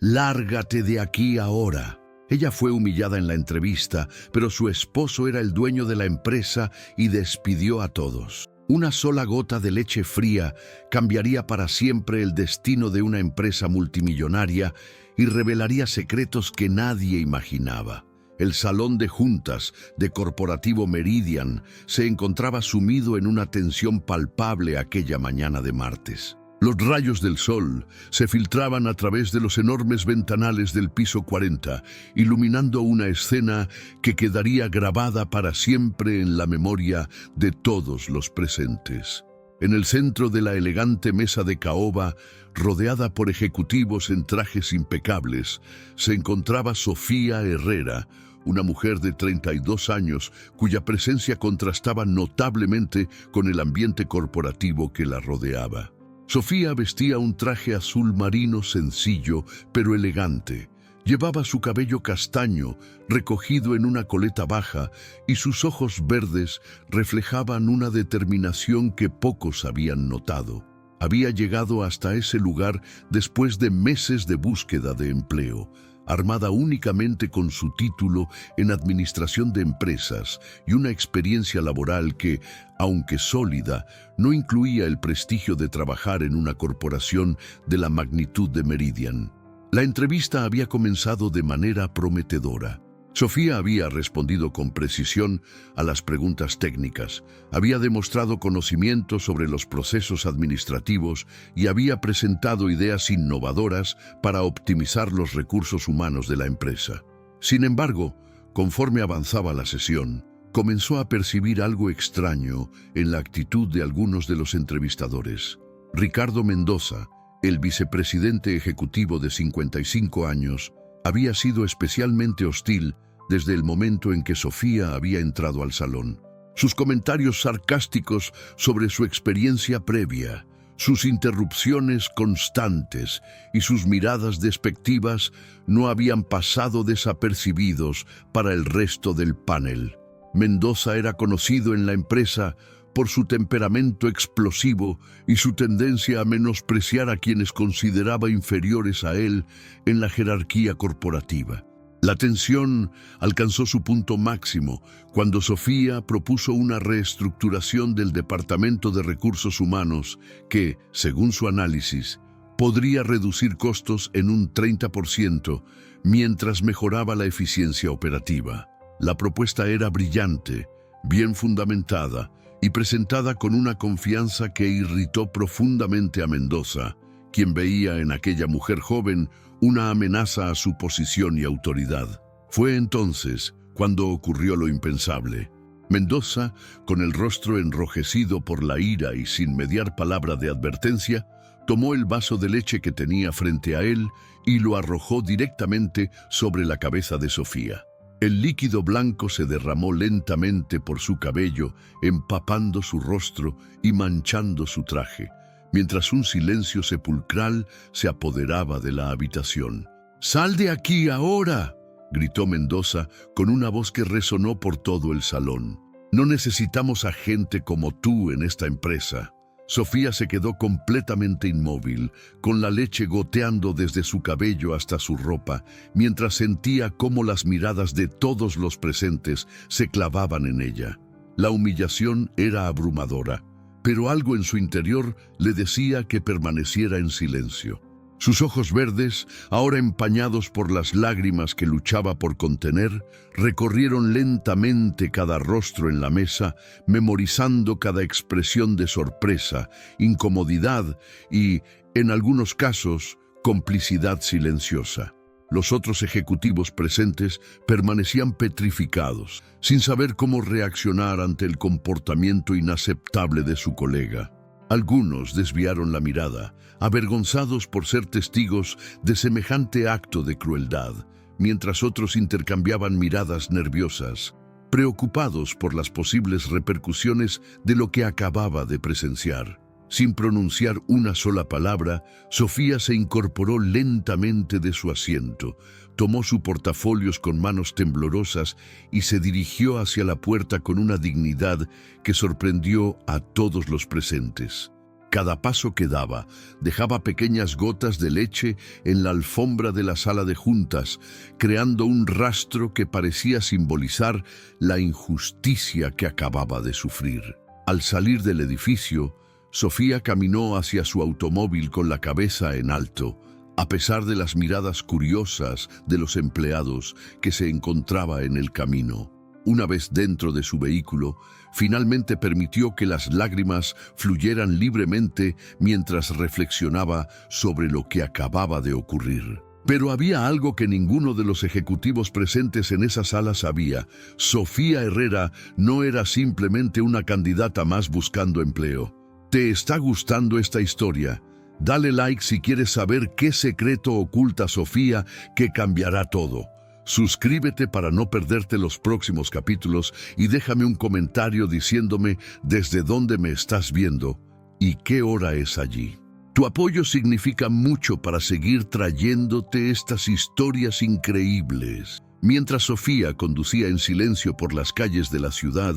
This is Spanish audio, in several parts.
«Lárgate de aquí ahora». Ella fue humillada en la entrevista, pero su esposo era el dueño de la empresa y despidió a todos. Una sola gota de leche fría cambiaría para siempre el destino de una empresa multimillonaria y revelaría secretos que nadie imaginaba. El salón de juntas de Corporativo Meridian se encontraba sumido en una tensión palpable aquella mañana de martes. Los rayos del sol se filtraban a través de los enormes ventanales del piso 40, iluminando una escena que quedaría grabada para siempre en la memoria de todos los presentes. En el centro de la elegante mesa de caoba, rodeada por ejecutivos en trajes impecables, se encontraba Sofía Herrera, una mujer de 32 años cuya presencia contrastaba notablemente con el ambiente corporativo que la rodeaba. Sofía vestía un traje azul marino sencillo, pero elegante. Llevaba su cabello castaño, recogido en una coleta baja, y sus ojos verdes reflejaban una determinación que pocos habían notado. Había llegado hasta ese lugar después de meses de búsqueda de empleo, armada únicamente con su título en administración de empresas y una experiencia laboral que, aunque sólida, no incluía el prestigio de trabajar en una corporación de la magnitud de Meridian. La entrevista había comenzado de manera prometedora. Sofía había respondido con precisión a las preguntas técnicas, había demostrado conocimiento sobre los procesos administrativos y había presentado ideas innovadoras para optimizar los recursos humanos de la empresa. Sin embargo, conforme avanzaba la sesión, comenzó a percibir algo extraño en la actitud de algunos de los entrevistadores. Ricardo Mendoza, el vicepresidente ejecutivo de 55 años, había sido especialmente hostil desde el momento en que Sofía había entrado al salón. Sus comentarios sarcásticos sobre su experiencia previa, sus interrupciones constantes y sus miradas despectivas no habían pasado desapercibidos para el resto del panel. Mendoza era conocido en la empresa por su temperamento explosivo y su tendencia a menospreciar a quienes consideraba inferiores a él en la jerarquía corporativa. La tensión alcanzó su punto máximo cuando Sofía propuso una reestructuración del Departamento de Recursos Humanos que, según su análisis, podría reducir costos en un 30% mientras mejoraba la eficiencia operativa. La propuesta era brillante, bien fundamentada y presentada con una confianza que irritó profundamente a Mendoza, quien veía en aquella mujer joven una amenaza a su posición y autoridad. Fue entonces cuando ocurrió lo impensable. Mendoza, con el rostro enrojecido por la ira y sin mediar palabra de advertencia, tomó el vaso de leche que tenía frente a él y lo arrojó directamente sobre la cabeza de Sofía. El líquido blanco se derramó lentamente por su cabello, empapando su rostro y manchando su traje, mientras un silencio sepulcral se apoderaba de la habitación. «¡Sal de aquí ahora!», gritó Mendoza con una voz que resonó por todo el salón. «No necesitamos a gente como tú en esta empresa». Sofía se quedó completamente inmóvil, con la leche goteando desde su cabello hasta su ropa, mientras sentía cómo las miradas de todos los presentes se clavaban en ella. La humillación era abrumadora, pero algo en su interior le decía que permaneciera en silencio. Sus ojos verdes, ahora empañados por las lágrimas que luchaba por contener, recorrieron lentamente cada rostro en la mesa, memorizando cada expresión de sorpresa, incomodidad y, en algunos casos, complicidad silenciosa. Los otros ejecutivos presentes permanecían petrificados, sin saber cómo reaccionar ante el comportamiento inaceptable de su colega. Algunos desviaron la mirada, avergonzados por ser testigos de semejante acto de crueldad, mientras otros intercambiaban miradas nerviosas, preocupados por las posibles repercusiones de lo que acababa de presenciar. Sin pronunciar una sola palabra, Sofía se incorporó lentamente de su asiento, tomó su portafolios con manos temblorosas y se dirigió hacia la puerta con una dignidad que sorprendió a todos los presentes. Cada paso que daba dejaba pequeñas gotas de leche en la alfombra de la sala de juntas, creando un rastro que parecía simbolizar la injusticia que acababa de sufrir. Al salir del edificio, Sofía caminó hacia su automóvil con la cabeza en alto, a pesar de las miradas curiosas de los empleados que se encontraba en el camino. Una vez dentro de su vehículo, finalmente permitió que las lágrimas fluyeran libremente mientras reflexionaba sobre lo que acababa de ocurrir. Pero había algo que ninguno de los ejecutivos presentes en esa sala sabía. Sofía Herrera no era simplemente una candidata más buscando empleo. ¿Te está gustando esta historia? Dale like si quieres saber qué secreto oculta Sofía que cambiará todo. Suscríbete para no perderte los próximos capítulos y déjame un comentario diciéndome desde dónde me estás viendo y qué hora es allí. Tu apoyo significa mucho para seguir trayéndote estas historias increíbles. Mientras Sofía conducía en silencio por las calles de la ciudad,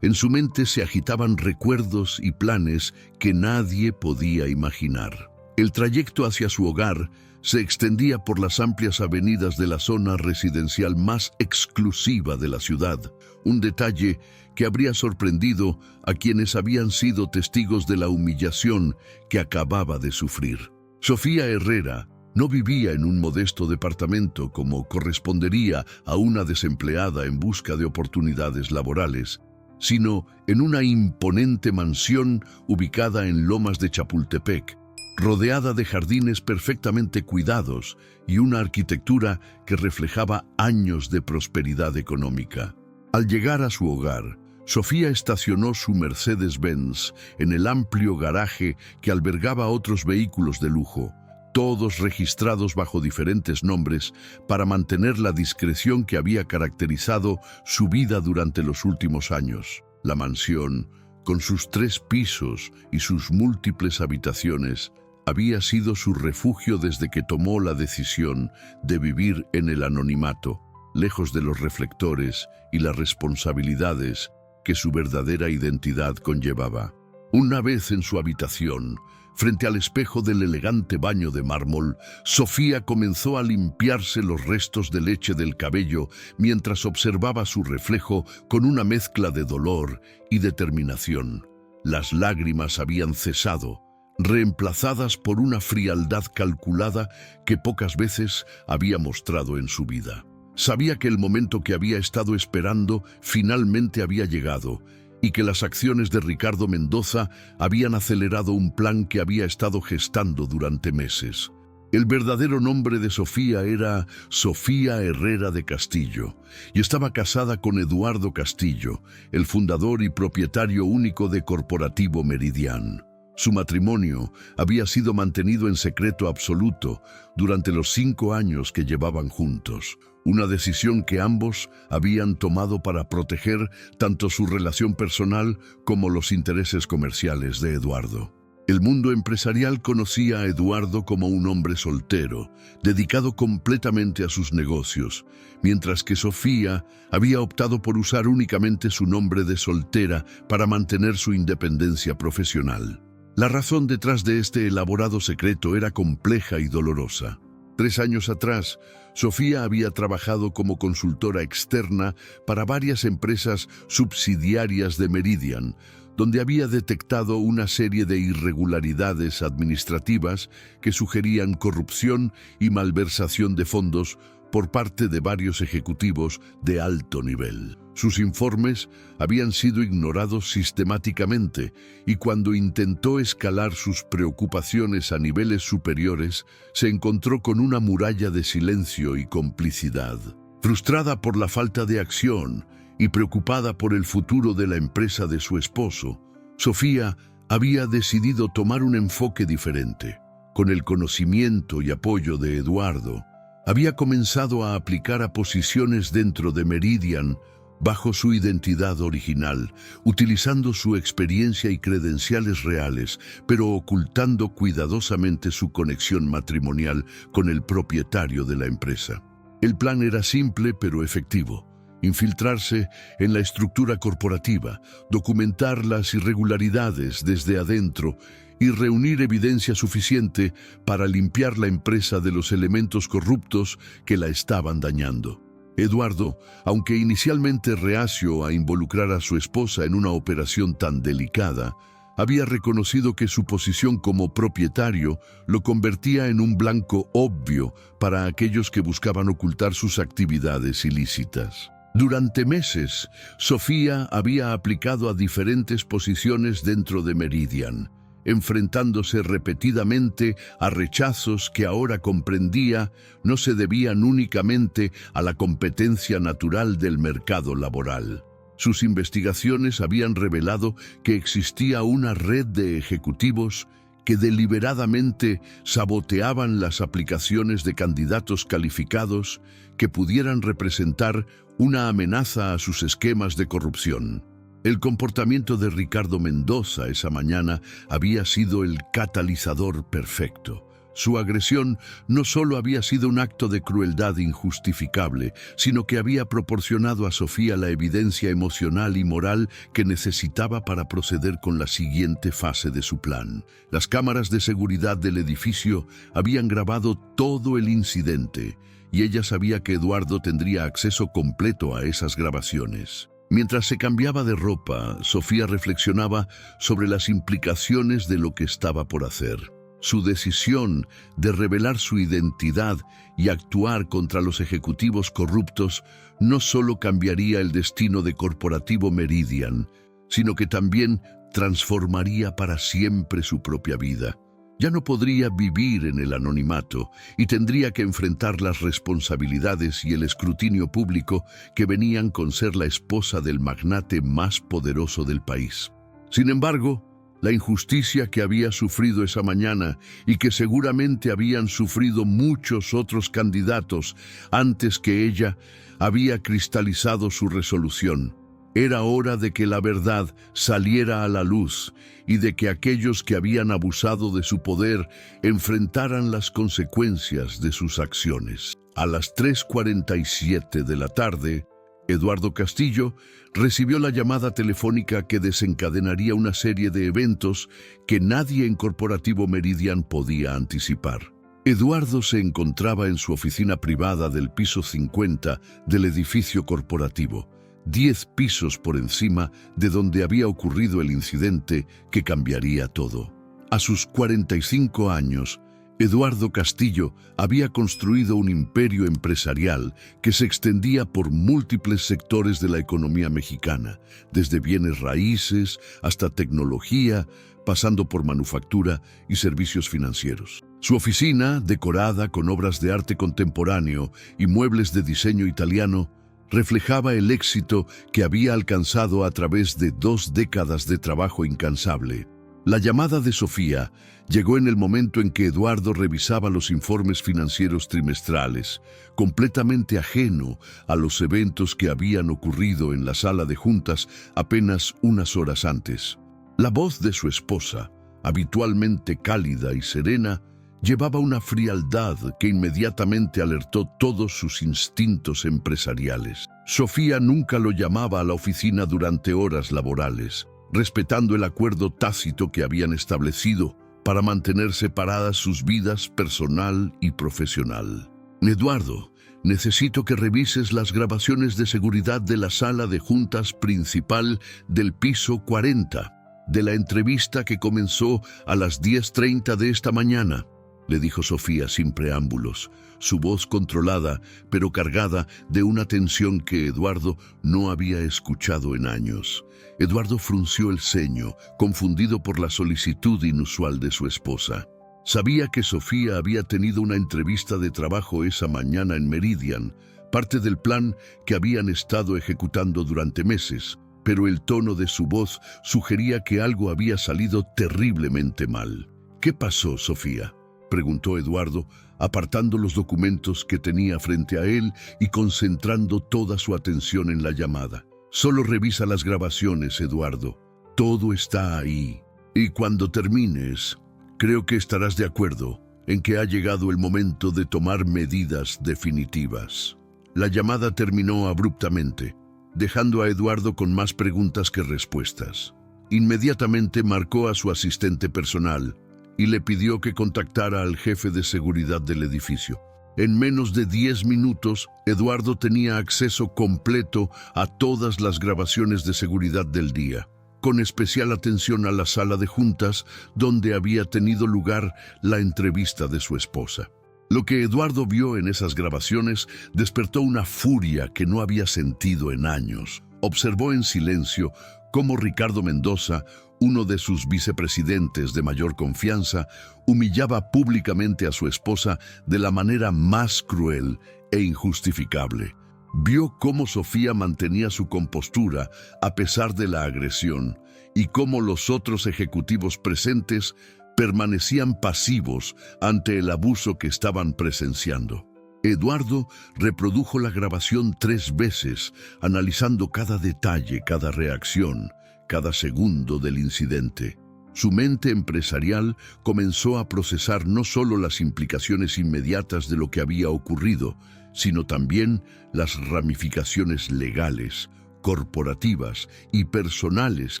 en su mente se agitaban recuerdos y planes que nadie podía imaginar. El trayecto hacia su hogar se extendía por las amplias avenidas de la zona residencial más exclusiva de la ciudad, un detalle que habría sorprendido a quienes habían sido testigos de la humillación que acababa de sufrir. Sofía Herrera no vivía en un modesto departamento como correspondería a una desempleada en busca de oportunidades laborales, sino en una imponente mansión ubicada en Lomas de Chapultepec, rodeada de jardines perfectamente cuidados y una arquitectura que reflejaba años de prosperidad económica. Al llegar a su hogar, Sofía estacionó su Mercedes-Benz en el amplio garaje que albergaba otros vehículos de lujo, todos registrados bajo diferentes nombres para mantener la discreción que había caracterizado su vida durante los últimos años. La mansión, con sus 3 pisos y sus múltiples habitaciones, había sido su refugio desde que tomó la decisión de vivir en el anonimato, lejos de los reflectores y las responsabilidades que su verdadera identidad conllevaba. Una vez en su habitación, frente al espejo del elegante baño de mármol, Sofía comenzó a limpiarse los restos de leche del cabello mientras observaba su reflejo con una mezcla de dolor y determinación. Las lágrimas habían cesado, reemplazadas por una frialdad calculada que pocas veces había mostrado en su vida. Sabía que el momento que había estado esperando finalmente había llegado, y que las acciones de Ricardo Mendoza habían acelerado un plan que había estado gestando durante meses. El verdadero nombre de Sofía era Sofía Herrera de Castillo, y estaba casada con Eduardo Castillo, el fundador y propietario único de Corporativo Meridian. Su matrimonio había sido mantenido en secreto absoluto durante los 5 años que llevaban juntos, una decisión que ambos habían tomado para proteger tanto su relación personal como los intereses comerciales de Eduardo. El mundo empresarial conocía a Eduardo como un hombre soltero, dedicado completamente a sus negocios, mientras que Sofía había optado por usar únicamente su nombre de soltera para mantener su independencia profesional. La razón detrás de este elaborado secreto era compleja y dolorosa. 3 años atrás, Sofía había trabajado como consultora externa para varias empresas subsidiarias de Meridian, donde había detectado una serie de irregularidades administrativas que sugerían corrupción y malversación de fondos por parte de varios ejecutivos de alto nivel. Sus informes habían sido ignorados sistemáticamente y cuando intentó escalar sus preocupaciones a niveles superiores, se encontró con una muralla de silencio y complicidad. Frustrada por la falta de acción y preocupada por el futuro de la empresa de su esposo, Sofía había decidido tomar un enfoque diferente. Con el conocimiento y apoyo de Eduardo, había comenzado a aplicar a posiciones dentro de Meridian bajo su identidad original, utilizando su experiencia y credenciales reales, pero ocultando cuidadosamente su conexión matrimonial con el propietario de la empresa. El plan era simple pero efectivo: infiltrarse en la estructura corporativa, documentar las irregularidades desde adentro y reunir evidencia suficiente para limpiar la empresa de los elementos corruptos que la estaban dañando. Eduardo, aunque inicialmente reacio a involucrar a su esposa en una operación tan delicada, había reconocido que su posición como propietario lo convertía en un blanco obvio para aquellos que buscaban ocultar sus actividades ilícitas. Durante meses, Sofía había aplicado a diferentes posiciones dentro de Meridian, enfrentándose repetidamente a rechazos que ahora comprendía no se debían únicamente a la competencia natural del mercado laboral. Sus investigaciones habían revelado que existía una red de ejecutivos que deliberadamente saboteaban las aplicaciones de candidatos calificados que pudieran representar una amenaza a sus esquemas de corrupción. El comportamiento de Ricardo Mendoza esa mañana había sido el catalizador perfecto. Su agresión no solo había sido un acto de crueldad injustificable, sino que había proporcionado a Sofía la evidencia emocional y moral que necesitaba para proceder con la siguiente fase de su plan. Las cámaras de seguridad del edificio habían grabado todo el incidente, y ella sabía que Eduardo tendría acceso completo a esas grabaciones. Mientras se cambiaba de ropa, Sofía reflexionaba sobre las implicaciones de lo que estaba por hacer. Su decisión de revelar su identidad y actuar contra los ejecutivos corruptos no solo cambiaría el destino de Corporativo Meridian, sino que también transformaría para siempre su propia vida. Ya no podría vivir en el anonimato y tendría que enfrentar las responsabilidades y el escrutinio público que venían con ser la esposa del magnate más poderoso del país. Sin embargo, la injusticia que había sufrido esa mañana y que seguramente habían sufrido muchos otros candidatos antes que ella, había cristalizado su resolución. Era hora de que la verdad saliera a la luz y de que aquellos que habían abusado de su poder enfrentaran las consecuencias de sus acciones. A las 3:47 de la tarde, Eduardo Castillo recibió la llamada telefónica que desencadenaría una serie de eventos que nadie en Corporativo Meridian podía anticipar. Eduardo se encontraba en su oficina privada del piso 50 del edificio corporativo, 10 pisos por encima de donde había ocurrido el incidente que cambiaría todo. A sus 45 años, Eduardo Castillo había construido un imperio empresarial que se extendía por múltiples sectores de la economía mexicana, desde bienes raíces hasta tecnología, pasando por manufactura y servicios financieros. Su oficina, decorada con obras de arte contemporáneo y muebles de diseño italiano, reflejaba el éxito que había alcanzado a través de 2 décadas de trabajo incansable. La llamada de Sofía llegó en el momento en que Eduardo revisaba los informes financieros trimestrales, completamente ajeno a los eventos que habían ocurrido en la sala de juntas apenas unas horas antes. La voz de su esposa, habitualmente cálida y serena, llevaba una frialdad que inmediatamente alertó todos sus instintos empresariales. Sofía nunca lo llamaba a la oficina durante horas laborales, respetando el acuerdo tácito que habían establecido para mantener separadas sus vidas personal y profesional. Eduardo, necesito que revises las grabaciones de seguridad de la sala de juntas principal del piso 40, de la entrevista que comenzó a las 10:30 de esta mañana, le dijo Sofía sin preámbulos, su voz controlada pero cargada de una tensión que Eduardo no había escuchado en años. Eduardo frunció el ceño, confundido por la solicitud inusual de su esposa. Sabía que Sofía había tenido una entrevista de trabajo esa mañana en Meridian, parte del plan que habían estado ejecutando durante meses, pero el tono de su voz sugería que algo había salido terriblemente mal. ¿Qué pasó, Sofía?, preguntó Eduardo, apartando los documentos que tenía frente a él y concentrando toda su atención en la llamada. Solo revisa las grabaciones, Eduardo. Todo está ahí. Y cuando termines, creo que estarás de acuerdo en que ha llegado el momento de tomar medidas definitivas. La llamada terminó abruptamente, dejando a Eduardo con más preguntas que respuestas. Inmediatamente marcó a su asistente personal y le pidió que contactara al jefe de seguridad del edificio. En menos de 10 minutos, Eduardo tenía acceso completo a todas las grabaciones de seguridad del día, con especial atención a la sala de juntas donde había tenido lugar la entrevista de su esposa. Lo que Eduardo vio en esas grabaciones despertó una furia que no había sentido en años. Observó en silencio cómo Ricardo Mendoza, uno de sus vicepresidentes de mayor confianza, humillaba públicamente a su esposa de la manera más cruel e injustificable. Vio cómo Sofía mantenía su compostura a pesar de la agresión y cómo los otros ejecutivos presentes permanecían pasivos ante el abuso que estaban presenciando. Eduardo reprodujo la grabación 3 veces, analizando cada detalle, cada reacción, cada segundo del incidente. Su mente empresarial comenzó a procesar no solo las implicaciones inmediatas de lo que había ocurrido, sino también las ramificaciones legales, corporativas y personales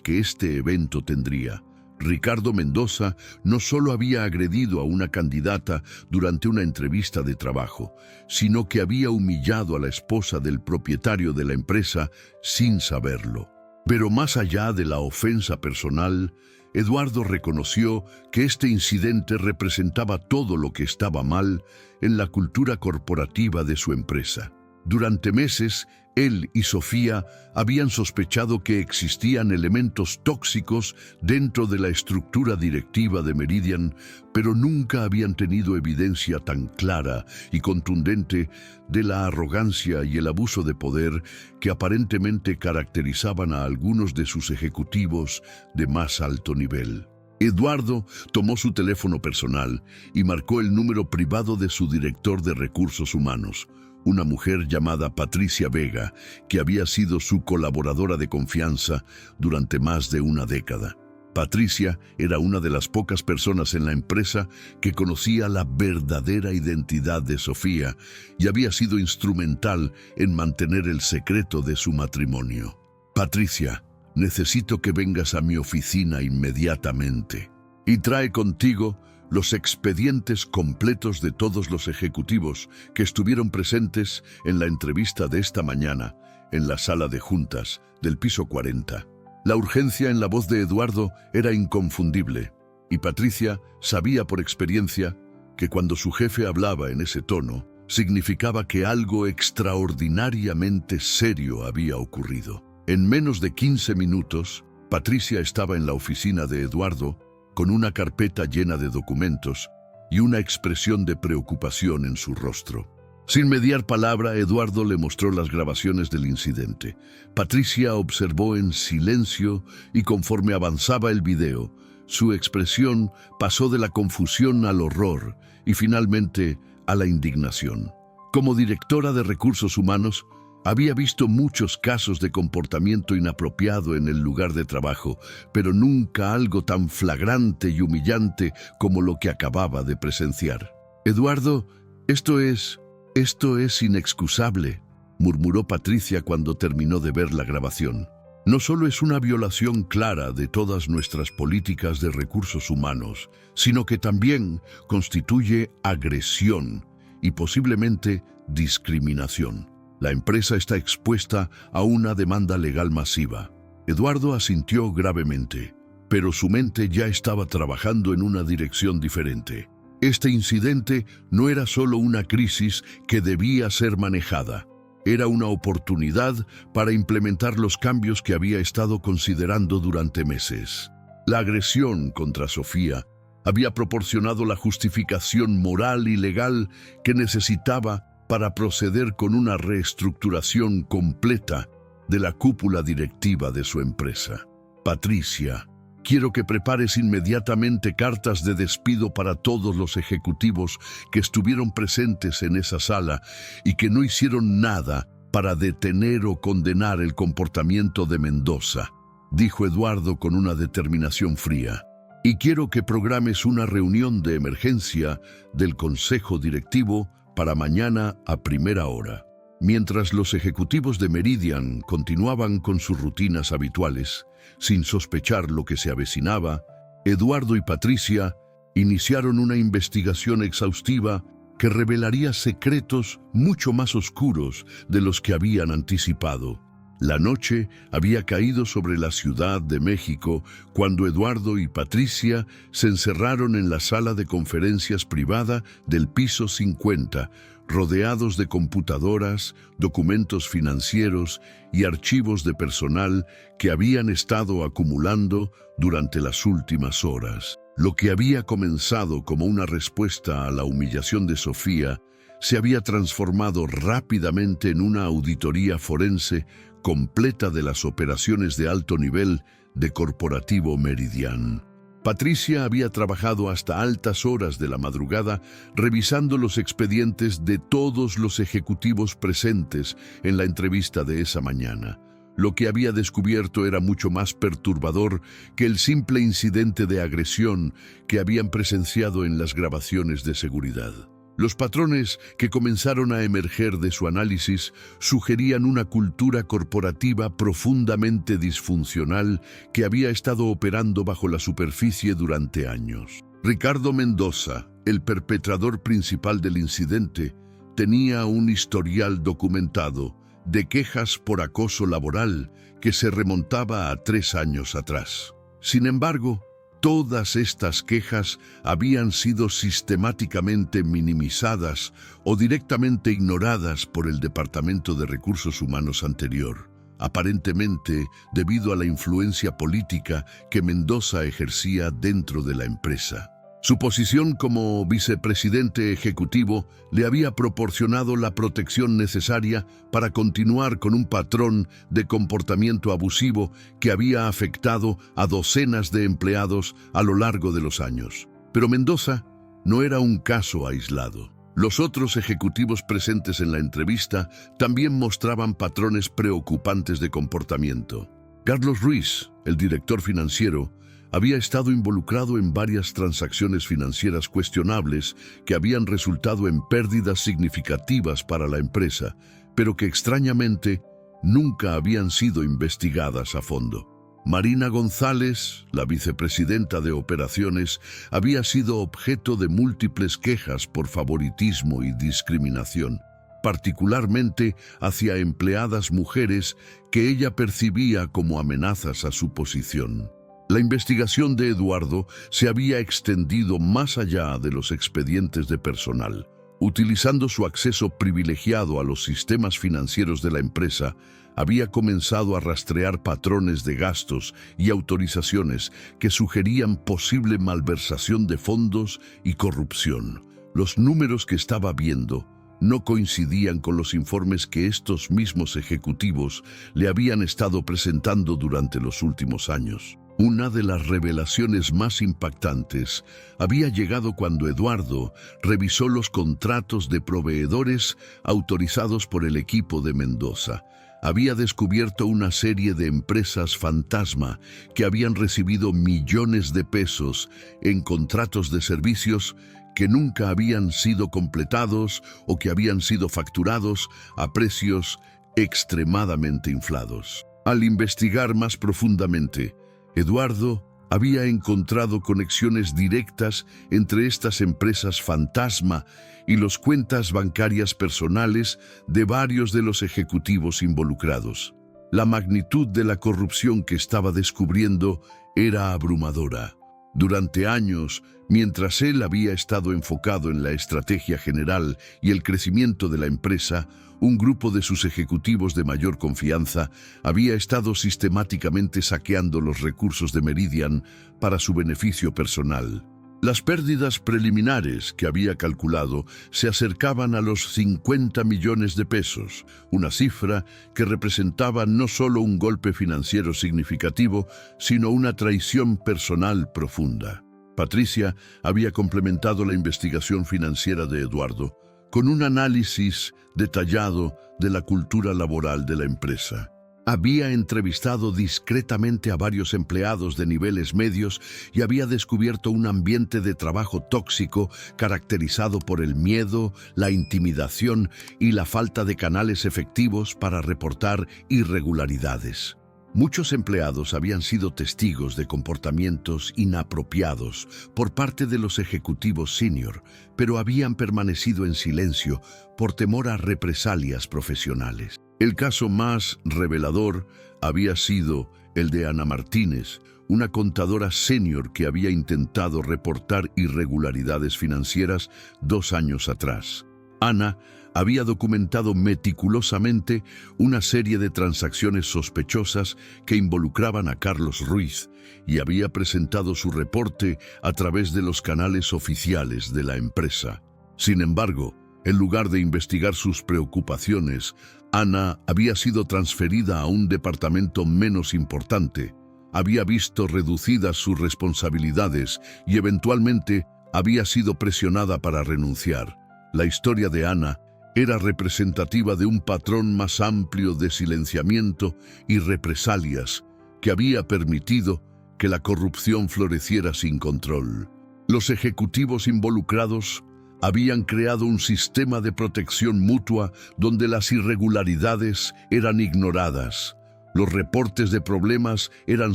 que este evento tendría. Ricardo Mendoza no solo había agredido a una candidata durante una entrevista de trabajo, sino que había humillado a la esposa del propietario de la empresa sin saberlo. Pero más allá de la ofensa personal, Eduardo reconoció que este incidente representaba todo lo que estaba mal en la cultura corporativa de su empresa. Durante meses, él y Sofía habían sospechado que existían elementos tóxicos dentro de la estructura directiva de Meridian, pero nunca habían tenido evidencia tan clara y contundente de la arrogancia y el abuso de poder que aparentemente caracterizaban a algunos de sus ejecutivos de más alto nivel. Eduardo tomó su teléfono personal y marcó el número privado de su director de recursos humanos, una mujer llamada Patricia Vega, que había sido su colaboradora de confianza durante más de una década. Patricia era una de las pocas personas en la empresa que conocía la verdadera identidad de Sofía y había sido instrumental en mantener el secreto de su matrimonio. Patricia, necesito que vengas a mi oficina inmediatamente y trae contigo los expedientes completos de todos los ejecutivos que estuvieron presentes en la entrevista de esta mañana en la sala de juntas del piso 40. La urgencia en la voz de Eduardo era inconfundible, y Patricia sabía por experiencia que cuando su jefe hablaba en ese tono, significaba que algo extraordinariamente serio había ocurrido. En menos de 15 minutos, Patricia estaba en la oficina de Eduardo con una carpeta llena de documentos y una expresión de preocupación en su rostro. Sin mediar palabra, Eduardo le mostró las grabaciones del incidente. Patricia observó en silencio y conforme avanzaba el video, su expresión pasó de la confusión al horror y finalmente a la indignación. Como directora de recursos humanos, había visto muchos casos de comportamiento inapropiado en el lugar de trabajo, pero nunca algo tan flagrante y humillante como lo que acababa de presenciar. Eduardo, esto es inexcusable, murmuró Patricia cuando terminó de ver la grabación. No solo es una violación clara de todas nuestras políticas de recursos humanos, sino que también constituye agresión y posiblemente discriminación. La empresa está expuesta a una demanda legal masiva. Eduardo asintió gravemente, pero su mente ya estaba trabajando en una dirección diferente. Este incidente no era solo una crisis que debía ser manejada. Era una oportunidad para implementar los cambios que había estado considerando durante meses. La agresión contra Sofía había proporcionado la justificación moral y legal que necesitaba para proceder con una reestructuración completa de la cúpula directiva de su empresa. Patricia, quiero que prepares inmediatamente cartas de despido para todos los ejecutivos que estuvieron presentes en esa sala y que no hicieron nada para detener o condenar el comportamiento de Mendoza, dijo Eduardo con una determinación fría. Y quiero que programes una reunión de emergencia del Consejo Directivo para mañana a primera hora. Mientras los ejecutivos de Meridian continuaban con sus rutinas habituales, sin sospechar lo que se avecinaba, Eduardo y Patricia iniciaron una investigación exhaustiva que revelaría secretos mucho más oscuros de los que habían anticipado. La noche había caído sobre la Ciudad de México cuando Eduardo y Patricia se encerraron en la sala de conferencias privada del piso 50, rodeados de computadoras, documentos financieros y archivos de personal que habían estado acumulando durante las últimas horas. Lo que había comenzado como una respuesta a la humillación de Sofía se había transformado rápidamente en una auditoría forense completa de las operaciones de alto nivel de Corporativo Meridian. Patricia había trabajado hasta altas horas de la madrugada revisando los expedientes de todos los ejecutivos presentes en la entrevista de esa mañana. Lo que había descubierto era mucho más perturbador que el simple incidente de agresión que habían presenciado en las grabaciones de seguridad. Los patrones que comenzaron a emerger de su análisis sugerían una cultura corporativa profundamente disfuncional que había estado operando bajo la superficie durante años. Ricardo Mendoza, el perpetrador principal del incidente, tenía un historial documentado de quejas por acoso laboral que se remontaba a 3 años atrás. Sin embargo, todas estas quejas habían sido sistemáticamente minimizadas o directamente ignoradas por el Departamento de Recursos Humanos anterior, aparentemente debido a la influencia política que Mendoza ejercía dentro de la empresa. Su posición como vicepresidente ejecutivo le había proporcionado la protección necesaria para continuar con un patrón de comportamiento abusivo que había afectado a docenas de empleados a lo largo de los años. Pero Mendoza no era un caso aislado. Los otros ejecutivos presentes en la entrevista también mostraban patrones preocupantes de comportamiento. Carlos Ruiz, el director financiero, había estado involucrado en varias transacciones financieras cuestionables que habían resultado en pérdidas significativas para la empresa, pero que extrañamente nunca habían sido investigadas a fondo. Marina González, la vicepresidenta de operaciones, había sido objeto de múltiples quejas por favoritismo y discriminación, particularmente hacia empleadas mujeres que ella percibía como amenazas a su posición. La investigación de Eduardo se había extendido más allá de los expedientes de personal. Utilizando su acceso privilegiado a los sistemas financieros de la empresa, había comenzado a rastrear patrones de gastos y autorizaciones que sugerían posible malversación de fondos y corrupción. Los números que estaba viendo no coincidían con los informes que estos mismos ejecutivos le habían estado presentando durante los últimos años. Una de las revelaciones más impactantes había llegado cuando Eduardo revisó los contratos de proveedores autorizados por el equipo de Mendoza. Había descubierto una serie de empresas fantasma que habían recibido millones de pesos en contratos de servicios que nunca habían sido completados o que habían sido facturados a precios extremadamente inflados. Al investigar más profundamente, Eduardo había encontrado conexiones directas entre estas empresas fantasma y las cuentas bancarias personales de varios de los ejecutivos involucrados. La magnitud de la corrupción que estaba descubriendo era abrumadora. Durante años, mientras él había estado enfocado en la estrategia general y el crecimiento de la empresa, un grupo de sus ejecutivos de mayor confianza había estado sistemáticamente saqueando los recursos de Meridian para su beneficio personal. Las pérdidas preliminares que había calculado se acercaban a los 50 millones de pesos, una cifra que representaba no solo un golpe financiero significativo, sino una traición personal profunda. Patricia había complementado la investigación financiera de Eduardo con un análisis detallado de la cultura laboral de la empresa. Había entrevistado discretamente a varios empleados de niveles medios y había descubierto un ambiente de trabajo tóxico caracterizado por el miedo, la intimidación y la falta de canales efectivos para reportar irregularidades. Muchos empleados habían sido testigos de comportamientos inapropiados por parte de los ejecutivos senior, pero habían permanecido en silencio por temor a represalias profesionales. El caso más revelador había sido el de Ana Martínez, una contadora senior que había intentado reportar irregularidades financieras 2 años atrás. Ana había documentado meticulosamente una serie de transacciones sospechosas que involucraban a Carlos Ruiz y había presentado su reporte a través de los canales oficiales de la empresa. Sin embargo, en lugar de investigar sus preocupaciones, Ana había sido transferida a un departamento menos importante, había visto reducidas sus responsabilidades y eventualmente había sido presionada para renunciar. La historia de Ana era representativa de un patrón más amplio de silenciamiento y represalias que había permitido que la corrupción floreciera sin control. Los ejecutivos involucrados habían creado un sistema de protección mutua donde las irregularidades eran ignoradas, los reportes de problemas eran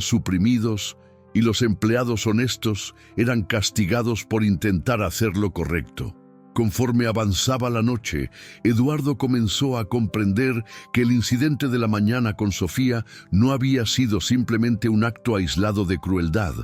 suprimidos y los empleados honestos eran castigados por intentar hacer lo correcto. Conforme avanzaba la noche, Eduardo comenzó a comprender que el incidente de la mañana con Sofía no había sido simplemente un acto aislado de crueldad,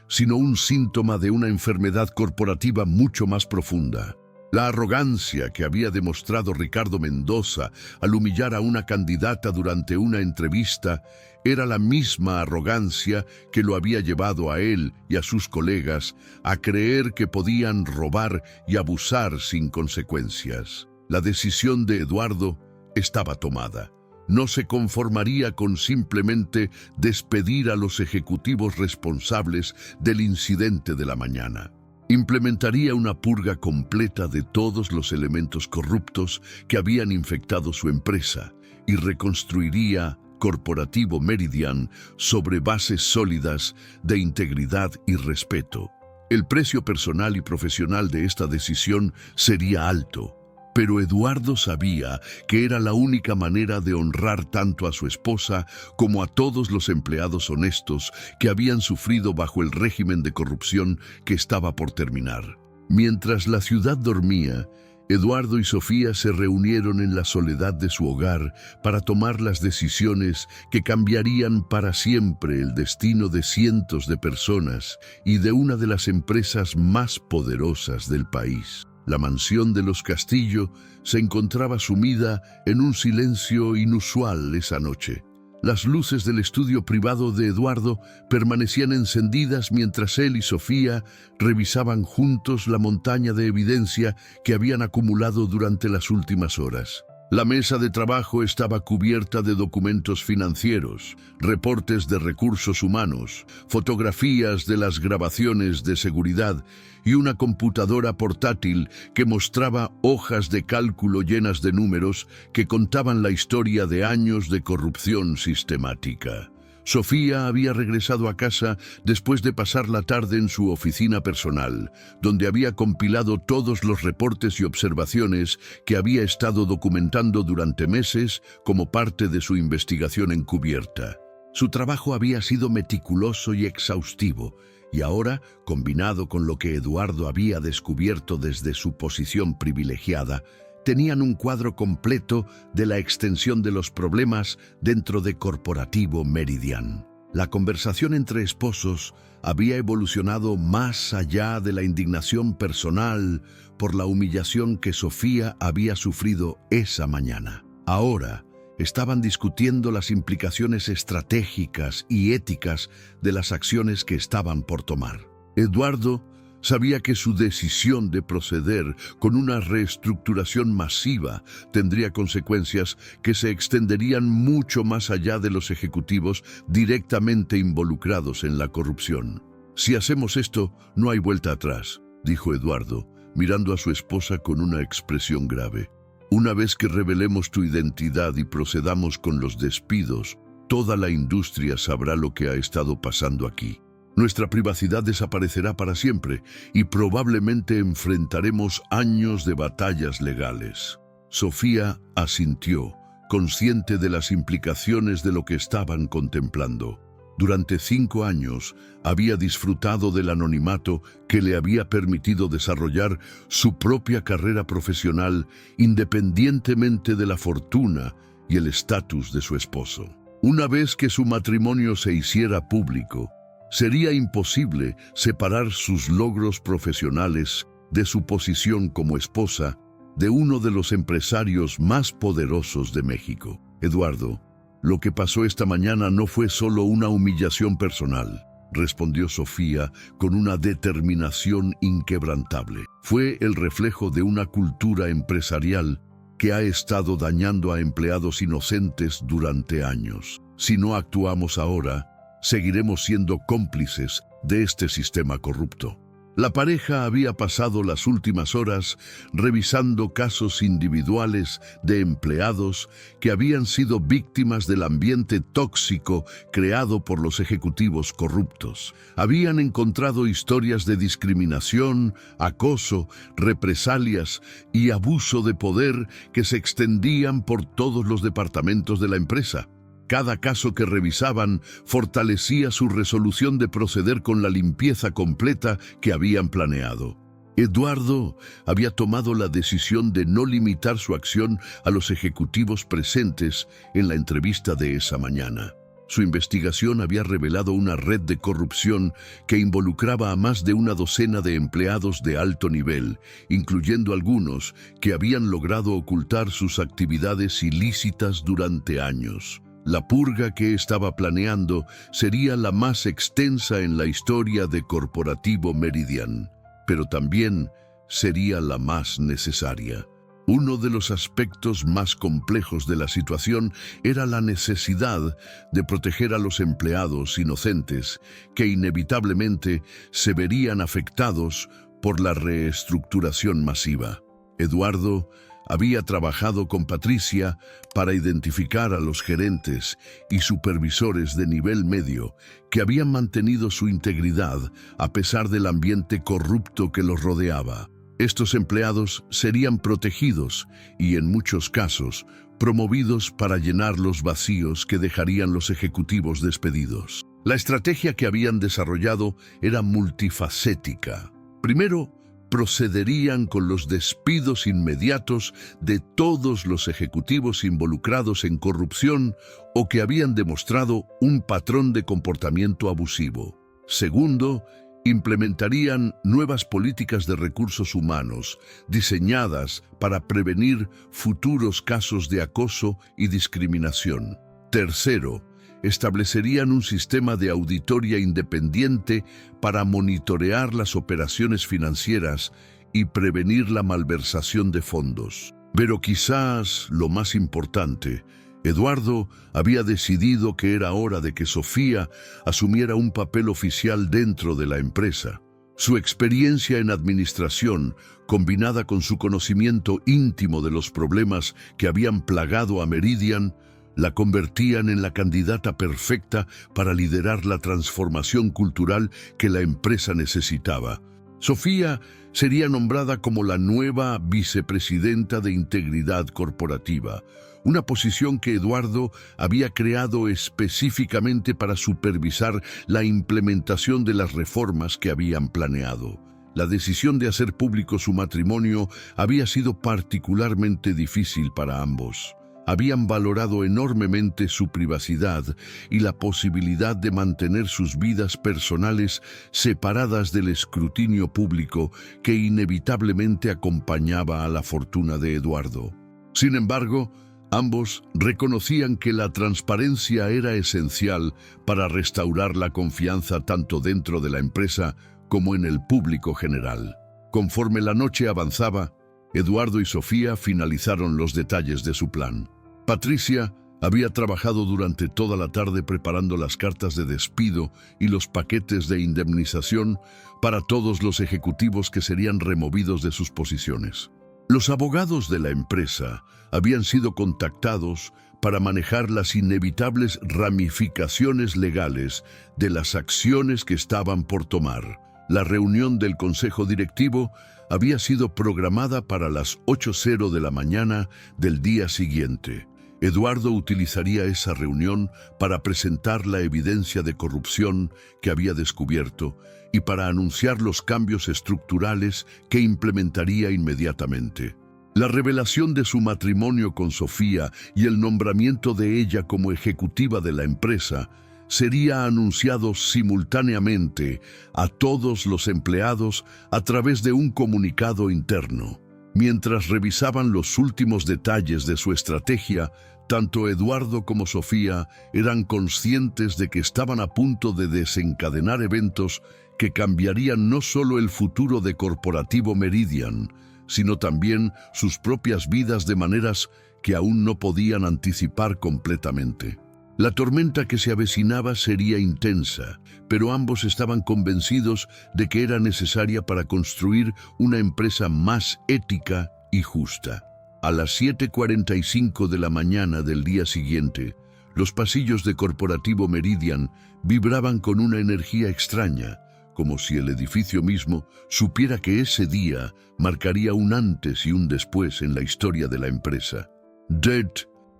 sino un síntoma de una enfermedad corporativa mucho más profunda. La arrogancia que había demostrado Ricardo Mendoza al humillar a una candidata durante una entrevista era la misma arrogancia que lo había llevado a él y a sus colegas a creer que podían robar y abusar sin consecuencias. La decisión de Eduardo estaba tomada. No se conformaría con simplemente despedir a los ejecutivos responsables del incidente de la mañana. Implementaría una purga completa de todos los elementos corruptos que habían infectado su empresa y reconstruiría Corporativo Meridian sobre bases sólidas de integridad y respeto. El precio personal y profesional de esta decisión sería alto, pero Eduardo sabía que era la única manera de honrar tanto a su esposa como a todos los empleados honestos que habían sufrido bajo el régimen de corrupción que estaba por terminar. Mientras la ciudad dormía, Eduardo y Sofía se reunieron en la soledad de su hogar para tomar las decisiones que cambiarían para siempre el destino de cientos de personas y de una de las empresas más poderosas del país. La mansión de los Castillo se encontraba sumida en un silencio inusual esa noche. Las luces del estudio privado de Eduardo permanecían encendidas mientras él y Sofía revisaban juntos la montaña de evidencia que habían acumulado durante las últimas horas. La mesa de trabajo estaba cubierta de documentos financieros, reportes de recursos humanos, fotografías de las grabaciones de seguridad y una computadora portátil que mostraba hojas de cálculo llenas de números que contaban la historia de años de corrupción sistemática. Sofía había regresado a casa después de pasar la tarde en su oficina personal, donde había compilado todos los reportes y observaciones que había estado documentando durante meses como parte de su investigación encubierta. Su trabajo había sido meticuloso y exhaustivo, y ahora, combinado con lo que Eduardo había descubierto desde su posición privilegiada, tenían un cuadro completo de la extensión de los problemas dentro de Corporativo Meridian. La conversación entre esposos había evolucionado más allá de la indignación personal por la humillación que Sofía había sufrido esa mañana. Ahora estaban discutiendo las implicaciones estratégicas y éticas de las acciones que estaban por tomar. Eduardo sabía que su decisión de proceder con una reestructuración masiva tendría consecuencias que se extenderían mucho más allá de los ejecutivos directamente involucrados en la corrupción. «Si hacemos esto, no hay vuelta atrás», dijo Eduardo, mirando a su esposa con una expresión grave. «Una vez que revelemos tu identidad y procedamos con los despidos, toda la industria sabrá lo que ha estado pasando aquí. Nuestra privacidad desaparecerá para siempre y probablemente enfrentaremos años de batallas legales. Sofía asintió, consciente de las implicaciones de lo que estaban contemplando. Durante 5 años había disfrutado del anonimato que le había permitido desarrollar su propia carrera profesional independientemente de la fortuna y el estatus de su esposo. Una vez que su matrimonio se hiciera público, sería imposible separar sus logros profesionales de su posición como esposa de uno de los empresarios más poderosos de México. Eduardo, lo que pasó esta mañana no fue solo una humillación personal, respondió Sofía con una determinación inquebrantable. Fue el reflejo de una cultura empresarial que ha estado dañando a empleados inocentes durante años. Si no actuamos ahora, seguiremos siendo cómplices de este sistema corrupto. La pareja había pasado las últimas horas revisando casos individuales de empleados que habían sido víctimas del ambiente tóxico creado por los ejecutivos corruptos. Habían encontrado historias de discriminación, acoso, represalias y abuso de poder que se extendían por todos los departamentos de la empresa. Cada caso que revisaban fortalecía su resolución de proceder con la limpieza completa que habían planeado. Eduardo había tomado la decisión de no limitar su acción a los ejecutivos presentes en la entrevista de esa mañana. Su investigación había revelado una red de corrupción que involucraba a más de una docena de empleados de alto nivel, incluyendo algunos que habían logrado ocultar sus actividades ilícitas durante años. La purga que estaba planeando sería la más extensa en la historia de Corporativo Meridian, pero también sería la más necesaria. Uno de los aspectos más complejos de la situación era la necesidad de proteger a los empleados inocentes que inevitablemente se verían afectados por la reestructuración masiva. Eduardo había trabajado con Patricia para identificar a los gerentes y supervisores de nivel medio que habían mantenido su integridad a pesar del ambiente corrupto que los rodeaba. Estos empleados serían protegidos y, en muchos casos, promovidos para llenar los vacíos que dejarían los ejecutivos despedidos. La estrategia que habían desarrollado era multifacética. Primero, procederían con los despidos inmediatos de todos los ejecutivos involucrados en corrupción o que habían demostrado un patrón de comportamiento abusivo. Segundo, implementarían nuevas políticas de recursos humanos diseñadas para prevenir futuros casos de acoso y discriminación. Tercero, establecerían un sistema de auditoría independiente para monitorear las operaciones financieras y prevenir la malversación de fondos. Pero quizás lo más importante, Eduardo había decidido que era hora de que Sofía asumiera un papel oficial dentro de la empresa. Su experiencia en administración, combinada con su conocimiento íntimo de los problemas que habían plagado a Meridian, la convertían en la candidata perfecta para liderar la transformación cultural que la empresa necesitaba. Sofía sería nombrada como la nueva vicepresidenta de Integridad Corporativa, una posición que Eduardo había creado específicamente para supervisar la implementación de las reformas que habían planeado. La decisión de hacer público su matrimonio había sido particularmente difícil para ambos. Habían valorado enormemente su privacidad y la posibilidad de mantener sus vidas personales separadas del escrutinio público que inevitablemente acompañaba a la fortuna de Eduardo. Sin embargo, ambos reconocían que la transparencia era esencial para restaurar la confianza tanto dentro de la empresa como en el público general. Conforme la noche avanzaba, Eduardo y Sofía finalizaron los detalles de su plan. Patricia había trabajado durante toda la tarde preparando las cartas de despido y los paquetes de indemnización para todos los ejecutivos que serían removidos de sus posiciones. Los abogados de la empresa habían sido contactados para manejar las inevitables ramificaciones legales de las acciones que estaban por tomar. La reunión del consejo directivo había sido programada para las 8:00 de la mañana del día siguiente. Eduardo utilizaría esa reunión para presentar la evidencia de corrupción que había descubierto y para anunciar los cambios estructurales que implementaría inmediatamente. La revelación de su matrimonio con Sofía y el nombramiento de ella como ejecutiva de la empresa sería anunciado simultáneamente a todos los empleados a través de un comunicado interno. Mientras revisaban los últimos detalles de su estrategia, tanto Eduardo como Sofía eran conscientes de que estaban a punto de desencadenar eventos que cambiarían no solo el futuro de Corporativo Meridian, sino también sus propias vidas de maneras que aún no podían anticipar completamente. La tormenta que se avecinaba sería intensa, pero ambos estaban convencidos de que era necesaria para construir una empresa más ética y justa. A las 7:45 de la mañana del día siguiente, los pasillos de Corporativo Meridian vibraban con una energía extraña, como si el edificio mismo supiera que ese día marcaría un antes y un después en la historia de la empresa.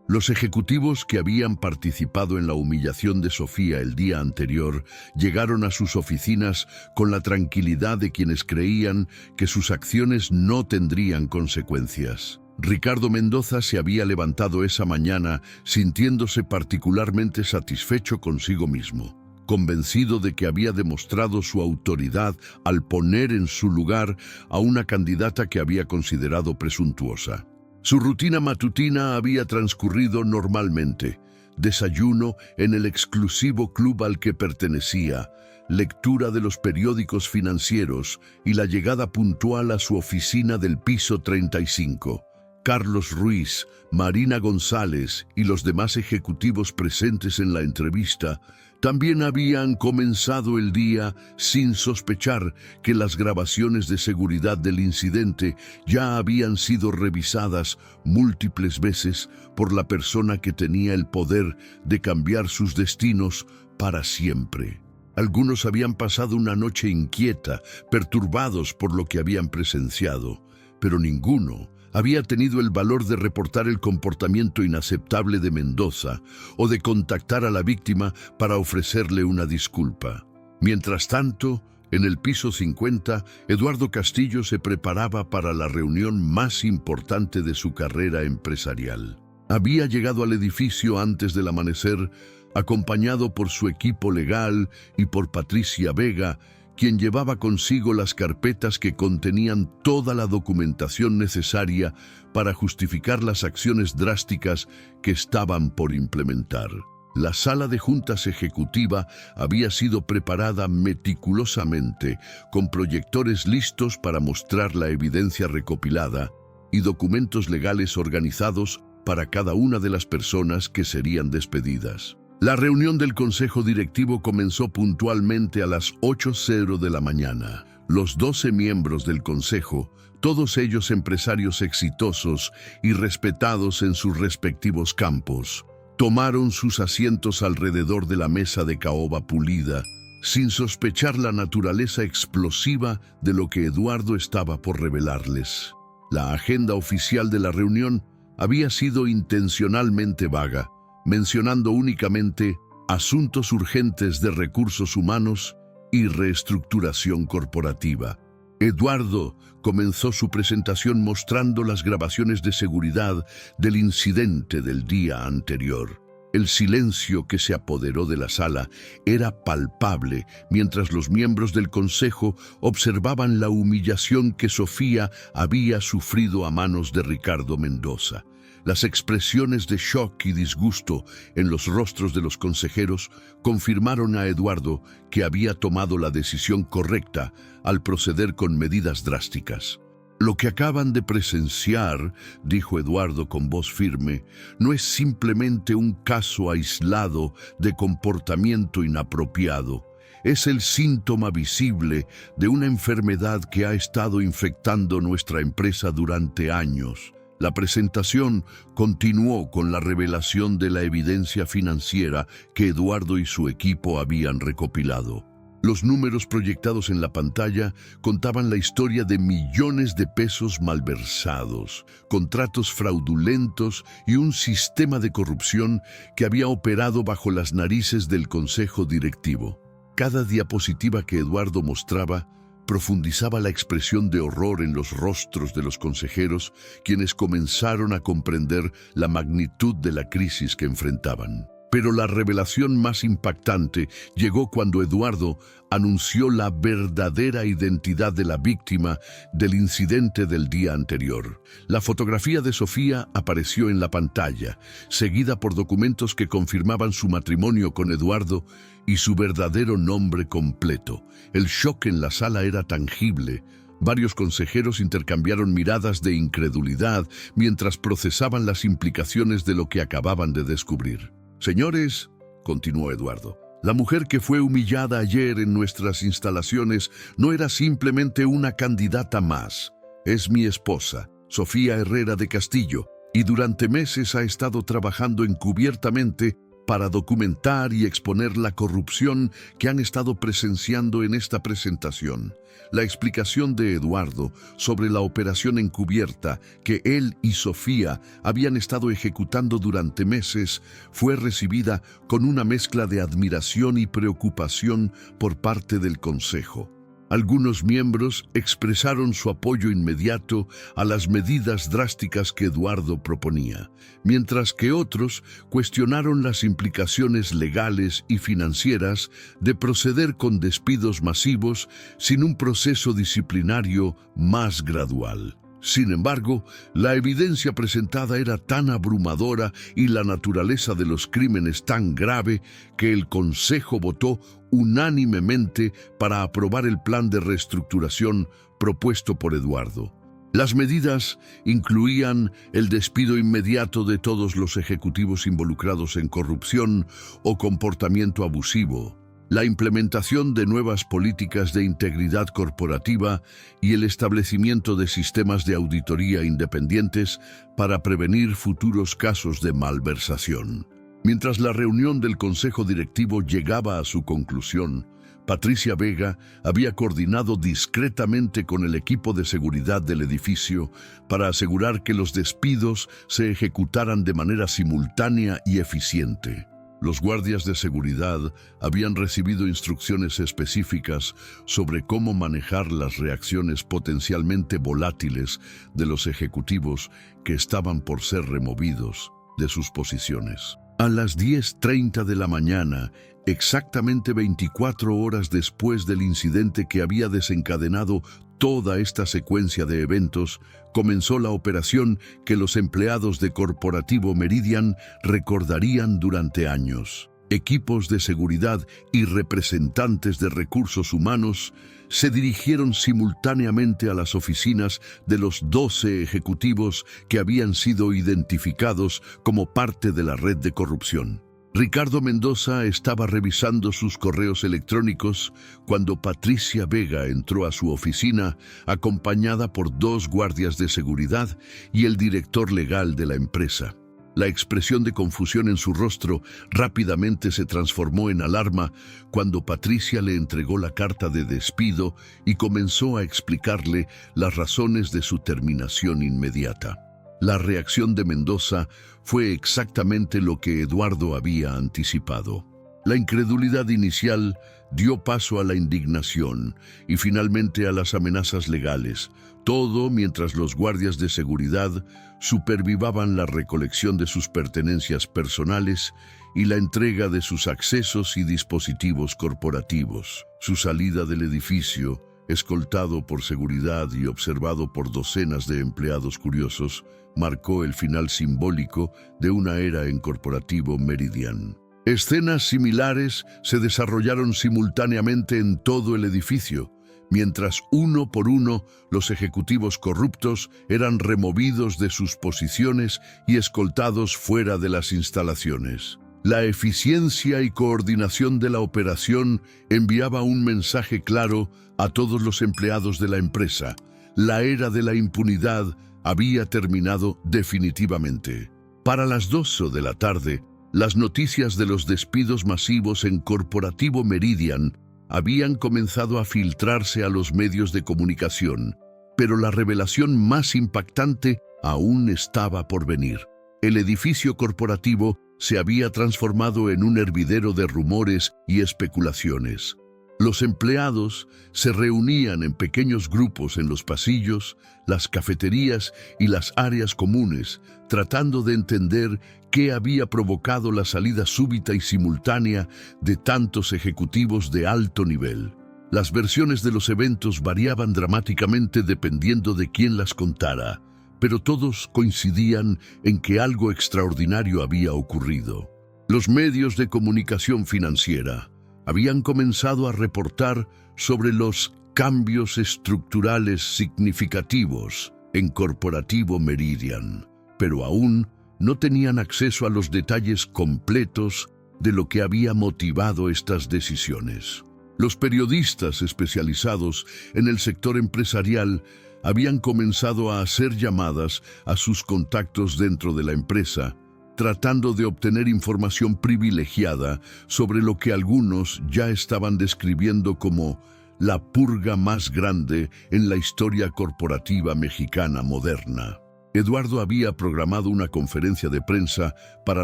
Los ejecutivos que habían participado en la humillación de Sofía el día anterior llegaron a sus oficinas con la tranquilidad de quienes creían que sus acciones no tendrían consecuencias. Ricardo Mendoza se había levantado esa mañana sintiéndose particularmente satisfecho consigo mismo, convencido de que había demostrado su autoridad al poner en su lugar a una candidata que había considerado presuntuosa. Su rutina matutina había transcurrido normalmente: desayuno en el exclusivo club al que pertenecía, lectura de los periódicos financieros y la llegada puntual a su oficina del piso 35. Carlos Ruiz, Marina González y los demás ejecutivos presentes en la entrevista también habían comenzado el día sin sospechar que las grabaciones de seguridad del incidente ya habían sido revisadas múltiples veces por la persona que tenía el poder de cambiar sus destinos para siempre. Algunos habían pasado una noche inquieta, perturbados por lo que habían presenciado, pero ninguno había tenido el valor de reportar el comportamiento inaceptable de Mendoza o de contactar a la víctima para ofrecerle una disculpa. Mientras tanto, en el piso 50, Eduardo Castillo se preparaba para la reunión más importante de su carrera empresarial. Había llegado al edificio antes del amanecer, acompañado por su equipo legal y por Patricia Vega, quien llevaba consigo las carpetas que contenían toda la documentación necesaria para justificar las acciones drásticas que estaban por implementar. La sala de juntas ejecutiva había sido preparada meticulosamente, con proyectores listos para mostrar la evidencia recopilada y documentos legales organizados para cada una de las personas que serían despedidas. La reunión del consejo directivo comenzó puntualmente a las 8:00 de la mañana. Los 12 miembros del consejo, todos ellos empresarios exitosos y respetados en sus respectivos campos, tomaron sus asientos alrededor de la mesa de caoba pulida, sin sospechar la naturaleza explosiva de lo que Eduardo estaba por revelarles. La agenda oficial de la reunión había sido intencionalmente vaga, mencionando únicamente asuntos urgentes de recursos humanos y reestructuración corporativa. Eduardo comenzó su presentación mostrando las grabaciones de seguridad del incidente del día anterior. El silencio que se apoderó de la sala era palpable mientras los miembros del consejo observaban la humillación que Sofía había sufrido a manos de Ricardo Mendoza. Las expresiones de shock y disgusto en los rostros de los consejeros confirmaron a Eduardo que había tomado la decisión correcta al proceder con medidas drásticas. Lo que acaban de presenciar, dijo Eduardo con voz firme, no es simplemente un caso aislado de comportamiento inapropiado. es el síntoma visible de una enfermedad que ha estado infectando nuestra empresa durante años. La presentación continuó con la revelación de la evidencia financiera que Eduardo y su equipo habían recopilado. Los números proyectados en la pantalla contaban la historia de millones de pesos malversados, contratos fraudulentos y un sistema de corrupción que había operado bajo las narices del consejo directivo. Cada diapositiva que Eduardo mostraba profundizaba la expresión de horror en los rostros de los consejeros, quienes comenzaron a comprender la magnitud de la crisis que enfrentaban. Pero la revelación más impactante llegó cuando Eduardo anunció la verdadera identidad de la víctima del incidente del día anterior. La fotografía de Sofía apareció en la pantalla, seguida por documentos que confirmaban su matrimonio con Eduardo y su verdadero nombre completo. El shock en la sala era tangible. Varios consejeros intercambiaron miradas de incredulidad mientras procesaban las implicaciones de lo que acababan de descubrir. «Señores», continuó Eduardo, «la mujer que fue humillada ayer en nuestras instalaciones no era simplemente una candidata más. Es mi esposa, Sofía Herrera de Castillo, y durante meses ha estado trabajando encubiertamente para documentar y exponer la corrupción que han estado presenciando en esta presentación. La explicación de Eduardo sobre la operación encubierta que él y Sofía habían estado ejecutando durante meses fue recibida con una mezcla de admiración y preocupación por parte del Consejo. Algunos miembros expresaron su apoyo inmediato a las medidas drásticas que Eduardo proponía, mientras que otros cuestionaron las implicaciones legales y financieras de proceder con despidos masivos sin un proceso disciplinario más gradual. Sin embargo, la evidencia presentada era tan abrumadora y la naturaleza de los crímenes tan grave que el Consejo votó unánimemente para aprobar el plan de reestructuración propuesto por Eduardo. Las medidas incluían el despido inmediato de todos los ejecutivos involucrados en corrupción o comportamiento abusivo, la implementación de nuevas políticas de integridad corporativa y el establecimiento de sistemas de auditoría independientes para prevenir futuros casos de malversación. Mientras la reunión del Consejo Directivo llegaba a su conclusión, Patricia Vega había coordinado discretamente con el equipo de seguridad del edificio para asegurar que los despidos se ejecutaran de manera simultánea y eficiente. Los guardias de seguridad habían recibido instrucciones específicas sobre cómo manejar las reacciones potencialmente volátiles de los ejecutivos que estaban por ser removidos de sus posiciones. A las 10:30 de la mañana, exactamente 24 horas después del incidente que había desencadenado toda esta secuencia de eventos, comenzó la operación que los empleados de Corporativo Meridian recordarían durante años. Equipos de seguridad y representantes de recursos humanos se dirigieron simultáneamente a las oficinas de los 12 ejecutivos que habían sido identificados como parte de la red de corrupción. Ricardo Mendoza estaba revisando sus correos electrónicos cuando Patricia Vega entró a su oficina acompañada por 2 guardias de seguridad y el director legal de la empresa. La expresión de confusión en su rostro rápidamente se transformó en alarma cuando Patricia le entregó la carta de despido y comenzó a explicarle las razones de su terminación inmediata. La reacción de Mendoza fue exactamente lo que Eduardo había anticipado. La incredulidad inicial dio paso a la indignación y finalmente a las amenazas legales, todo mientras los guardias de seguridad supervisaban la recolección de sus pertenencias personales y la entrega de sus accesos y dispositivos corporativos. Su salida del edificio, escoltado por seguridad y observado por docenas de empleados curiosos, marcó el final simbólico de una era en Corporativo Meridian. Escenas similares se desarrollaron simultáneamente en todo el edificio, mientras uno por uno los ejecutivos corruptos eran removidos de sus posiciones y escoltados fuera de las instalaciones. La eficiencia y coordinación de la operación enviaba un mensaje claro a todos los empleados de la empresa. La era de la impunidad había terminado definitivamente. Para las 2 de la tarde, las noticias de los despidos masivos en Corporativo Meridian habían comenzado a filtrarse a los medios de comunicación, pero la revelación más impactante aún estaba por venir. El edificio corporativo se había transformado en un hervidero de rumores y especulaciones. Los empleados se reunían en pequeños grupos en los pasillos, las cafeterías y las áreas comunes, tratando de entender qué había provocado la salida súbita y simultánea de tantos ejecutivos de alto nivel. Las versiones de los eventos variaban dramáticamente dependiendo de quién las contara, pero todos coincidían en que algo extraordinario había ocurrido. Los medios de comunicación financiera habían comenzado a reportar sobre los cambios estructurales significativos en Corporativo Meridian, pero aún no tenían acceso a los detalles completos de lo que había motivado estas decisiones. Los periodistas especializados en el sector empresarial habían comenzado a hacer llamadas a sus contactos dentro de la empresa, tratando de obtener información privilegiada sobre lo que algunos ya estaban describiendo como la purga más grande en la historia corporativa mexicana moderna. Eduardo había programado una conferencia de prensa para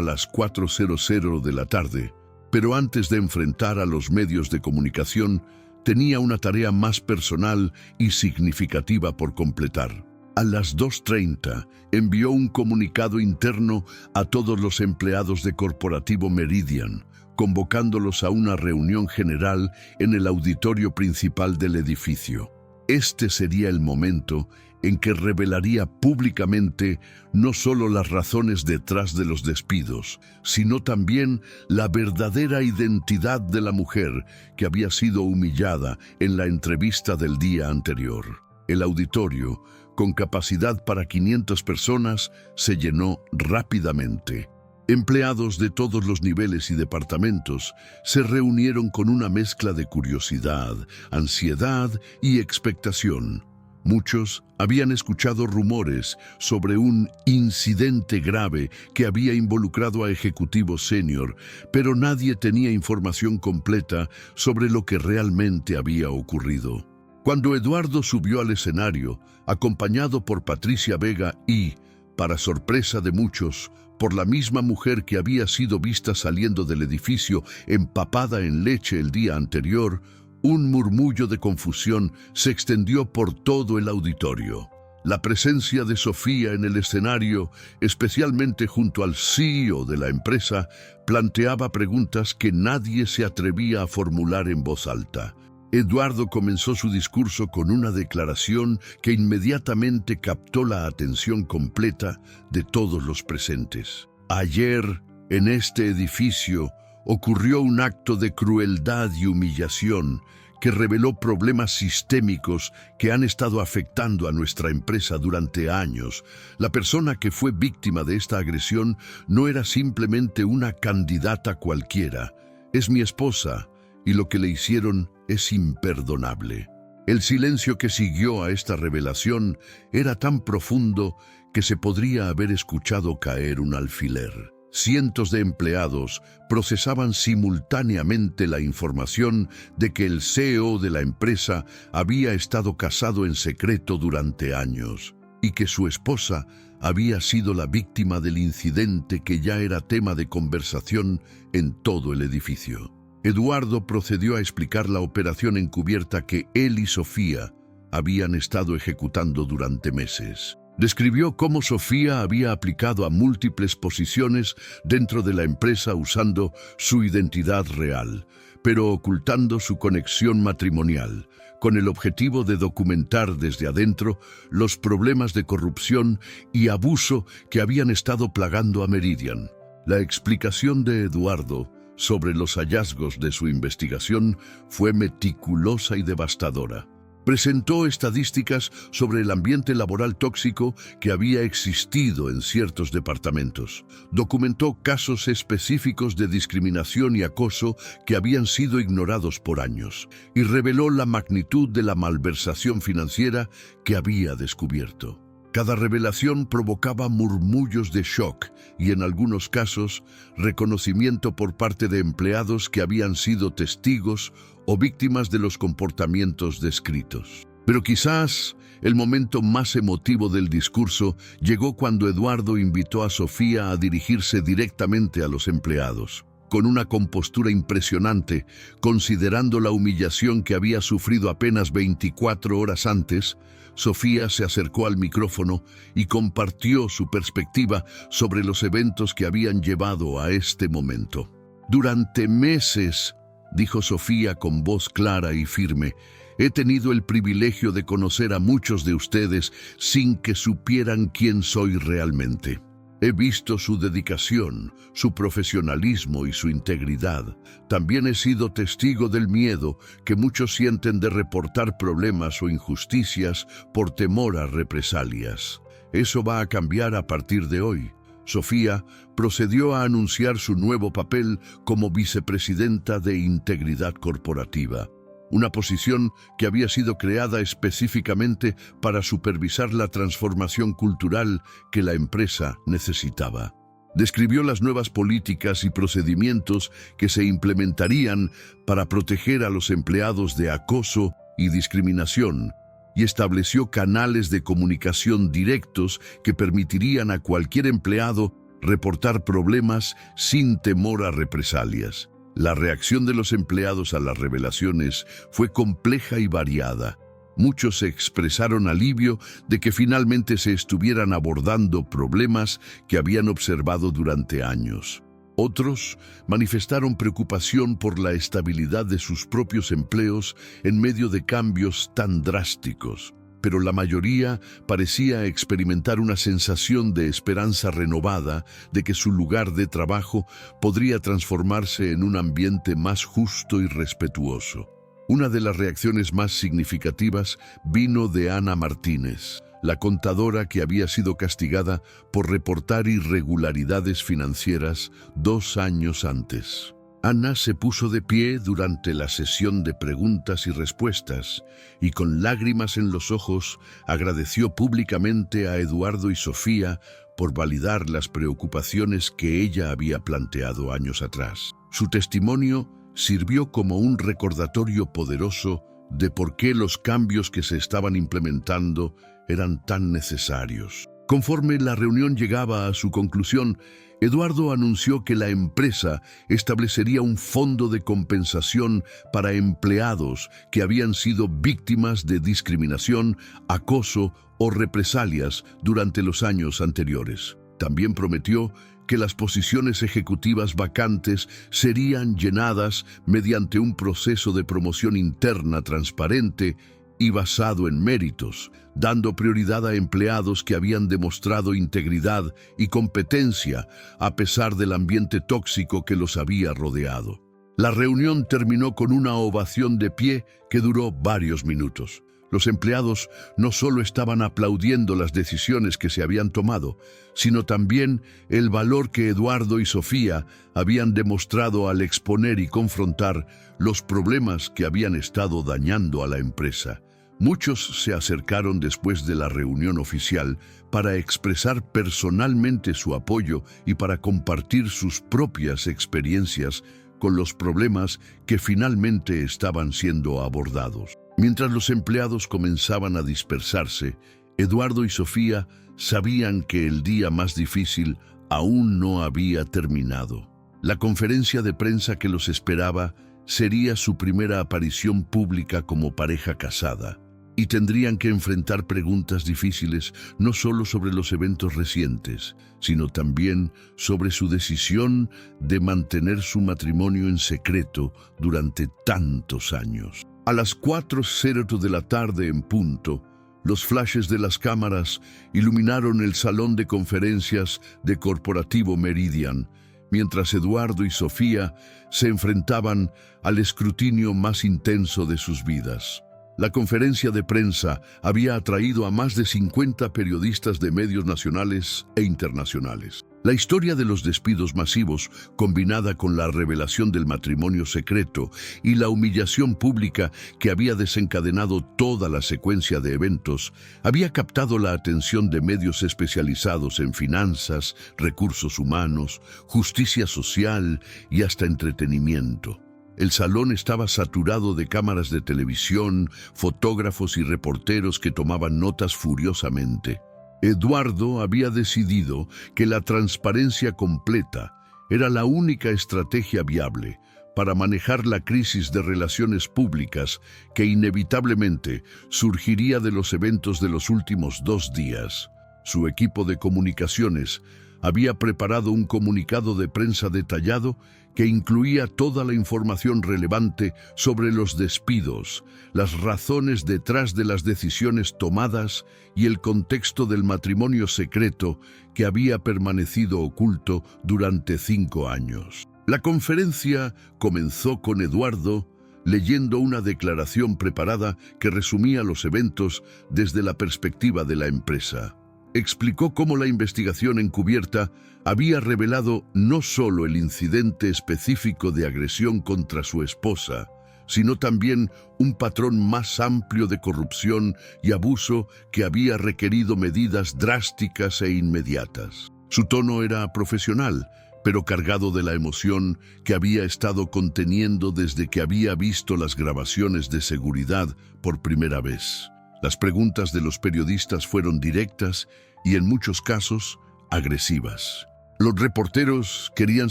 las 4:00 de la tarde, pero antes de enfrentar a los medios de comunicación, tenía una tarea más personal y significativa por completar. A las 2:30 envió un comunicado interno a todos los empleados de Corporativo Meridian, convocándolos a una reunión general en el auditorio principal del edificio. Este sería el momento en que revelaría públicamente no solo las razones detrás de los despidos, sino también la verdadera identidad de la mujer que había sido humillada en la entrevista del día anterior. El auditorio, con capacidad para 500 personas, se llenó rápidamente. Empleados de todos los niveles y departamentos se reunieron con una mezcla de curiosidad, ansiedad y expectación. Muchos habían escuchado rumores sobre un incidente grave que había involucrado a ejecutivos senior, pero nadie tenía información completa sobre lo que realmente había ocurrido. Cuando Eduardo subió al escenario, acompañado por Patricia Vega y, para sorpresa de muchos, por la misma mujer que había sido vista saliendo del edificio empapada en leche el día anterior, un murmullo de confusión se extendió por todo el auditorio. La presencia de Sofía en el escenario, especialmente junto al CEO de la empresa, planteaba preguntas que nadie se atrevía a formular en voz alta. Eduardo comenzó su discurso con una declaración que inmediatamente captó la atención completa de todos los presentes. Ayer, en este edificio, ocurrió un acto de crueldad y humillación que reveló problemas sistémicos que han estado afectando a nuestra empresa durante años. La persona que fue víctima de esta agresión no era simplemente una candidata cualquiera. Es mi esposa, y lo que le hicieron es imperdonable. El silencio que siguió a esta revelación era tan profundo que se podría haber escuchado caer un alfiler. Cientos de empleados procesaban simultáneamente la información de que el CEO de la empresa había estado casado en secreto durante años y que su esposa había sido la víctima del incidente que ya era tema de conversación en todo el edificio. Eduardo procedió a explicar la operación encubierta que él y Sofía habían estado ejecutando durante meses. Describió cómo Sofía había aplicado a múltiples posiciones dentro de la empresa usando su identidad real, pero ocultando su conexión matrimonial, con el objetivo de documentar desde adentro los problemas de corrupción y abuso que habían estado plagando a Meridian. La explicación de Eduardo sobre los hallazgos de su investigación fue meticulosa y devastadora. Presentó estadísticas sobre el ambiente laboral tóxico que había existido en ciertos departamentos. Documentó casos específicos de discriminación y acoso que habían sido ignorados por años y reveló la magnitud de la malversación financiera que había descubierto. Cada revelación provocaba murmullos de shock y, en algunos casos, reconocimiento por parte de empleados que habían sido testigos o víctimas de los comportamientos descritos. Pero quizás el momento más emotivo del discurso llegó cuando Eduardo invitó a Sofía a dirigirse directamente a los empleados. Con una compostura impresionante, considerando la humillación que había sufrido apenas 24 horas antes, Sofía se acercó al micrófono y compartió su perspectiva sobre los eventos que habían llevado a este momento. Durante meses, dijo Sofía con voz clara y firme, he tenido el privilegio de conocer a muchos de ustedes sin que supieran quién soy realmente. He visto su dedicación, su profesionalismo y su integridad. También he sido testigo del miedo que muchos sienten de reportar problemas o injusticias por temor a represalias. Eso va a cambiar a partir de hoy. Sofía procedió a anunciar su nuevo papel como vicepresidenta de Integridad Corporativa, una posición que había sido creada específicamente para supervisar la transformación cultural que la empresa necesitaba. Describió las nuevas políticas y procedimientos que se implementarían para proteger a los empleados de acoso y discriminación, y estableció canales de comunicación directos que permitirían a cualquier empleado reportar problemas sin temor a represalias. La reacción de los empleados a las revelaciones fue compleja y variada. Muchos expresaron alivio de que finalmente se estuvieran abordando problemas que habían observado durante años. Otros manifestaron preocupación por la estabilidad de sus propios empleos en medio de cambios tan drásticos, pero la mayoría parecía experimentar una sensación de esperanza renovada de que su lugar de trabajo podría transformarse en un ambiente más justo y respetuoso. Una de las reacciones más significativas vino de Ana Martínez, la contadora que había sido castigada por reportar irregularidades financieras 2 años antes. Ana se puso de pie durante la sesión de preguntas y respuestas y con lágrimas en los ojos agradeció públicamente a Eduardo y Sofía por validar las preocupaciones que ella había planteado años atrás. Su testimonio sirvió como un recordatorio poderoso de por qué los cambios que se estaban implementando eran tan necesarios. Conforme la reunión llegaba a su conclusión, Eduardo anunció que la empresa establecería un fondo de compensación para empleados que habían sido víctimas de discriminación, acoso o represalias durante los años anteriores. También prometió que las posiciones ejecutivas vacantes serían llenadas mediante un proceso de promoción interna transparente y basado en méritos, dando prioridad a empleados que habían demostrado integridad y competencia a pesar del ambiente tóxico que los había rodeado. La reunión terminó con una ovación de pie que duró varios minutos. Los empleados no solo estaban aplaudiendo las decisiones que se habían tomado, sino también el valor que Eduardo y Sofía habían demostrado al exponer y confrontar los problemas que habían estado dañando a la empresa. Muchos se acercaron después de la reunión oficial para expresar personalmente su apoyo y para compartir sus propias experiencias con los problemas que finalmente estaban siendo abordados. Mientras los empleados comenzaban a dispersarse, Eduardo y Sofía sabían que el día más difícil aún no había terminado. La conferencia de prensa que los esperaba sería su primera aparición pública como pareja casada, y tendrían que enfrentar preguntas difíciles no solo sobre los eventos recientes, sino también sobre su decisión de mantener su matrimonio en secreto durante tantos años. A las 4:00 de la tarde en punto, los flashes de las cámaras iluminaron el salón de conferencias de Corporativo Meridian, mientras Eduardo y Sofía se enfrentaban al escrutinio más intenso de sus vidas. La conferencia de prensa había atraído a más de 50 periodistas de medios nacionales e internacionales. La historia de los despidos masivos, combinada con la revelación del matrimonio secreto y la humillación pública que había desencadenado toda la secuencia de eventos, había captado la atención de medios especializados en finanzas, recursos humanos, justicia social y hasta entretenimiento. El salón estaba saturado de cámaras de televisión, fotógrafos y reporteros que tomaban notas furiosamente. Eduardo había decidido que la transparencia completa era la única estrategia viable para manejar la crisis de relaciones públicas que inevitablemente surgiría de los eventos de los últimos 2 días. Su equipo de comunicaciones había preparado un comunicado de prensa detallado que incluía toda la información relevante sobre los despidos, las razones detrás de las decisiones tomadas y el contexto del matrimonio secreto que había permanecido oculto durante 5 años. La conferencia comenzó con Eduardo leyendo una declaración preparada que resumía los eventos desde la perspectiva de la empresa. Explicó cómo la investigación encubierta había revelado no solo el incidente específico de agresión contra su esposa, sino también un patrón más amplio de corrupción y abuso que había requerido medidas drásticas e inmediatas. Su tono era profesional, pero cargado de la emoción que había estado conteniendo desde que había visto las grabaciones de seguridad por primera vez. Las preguntas de los periodistas fueron directas y en muchos casos agresivas. Los reporteros querían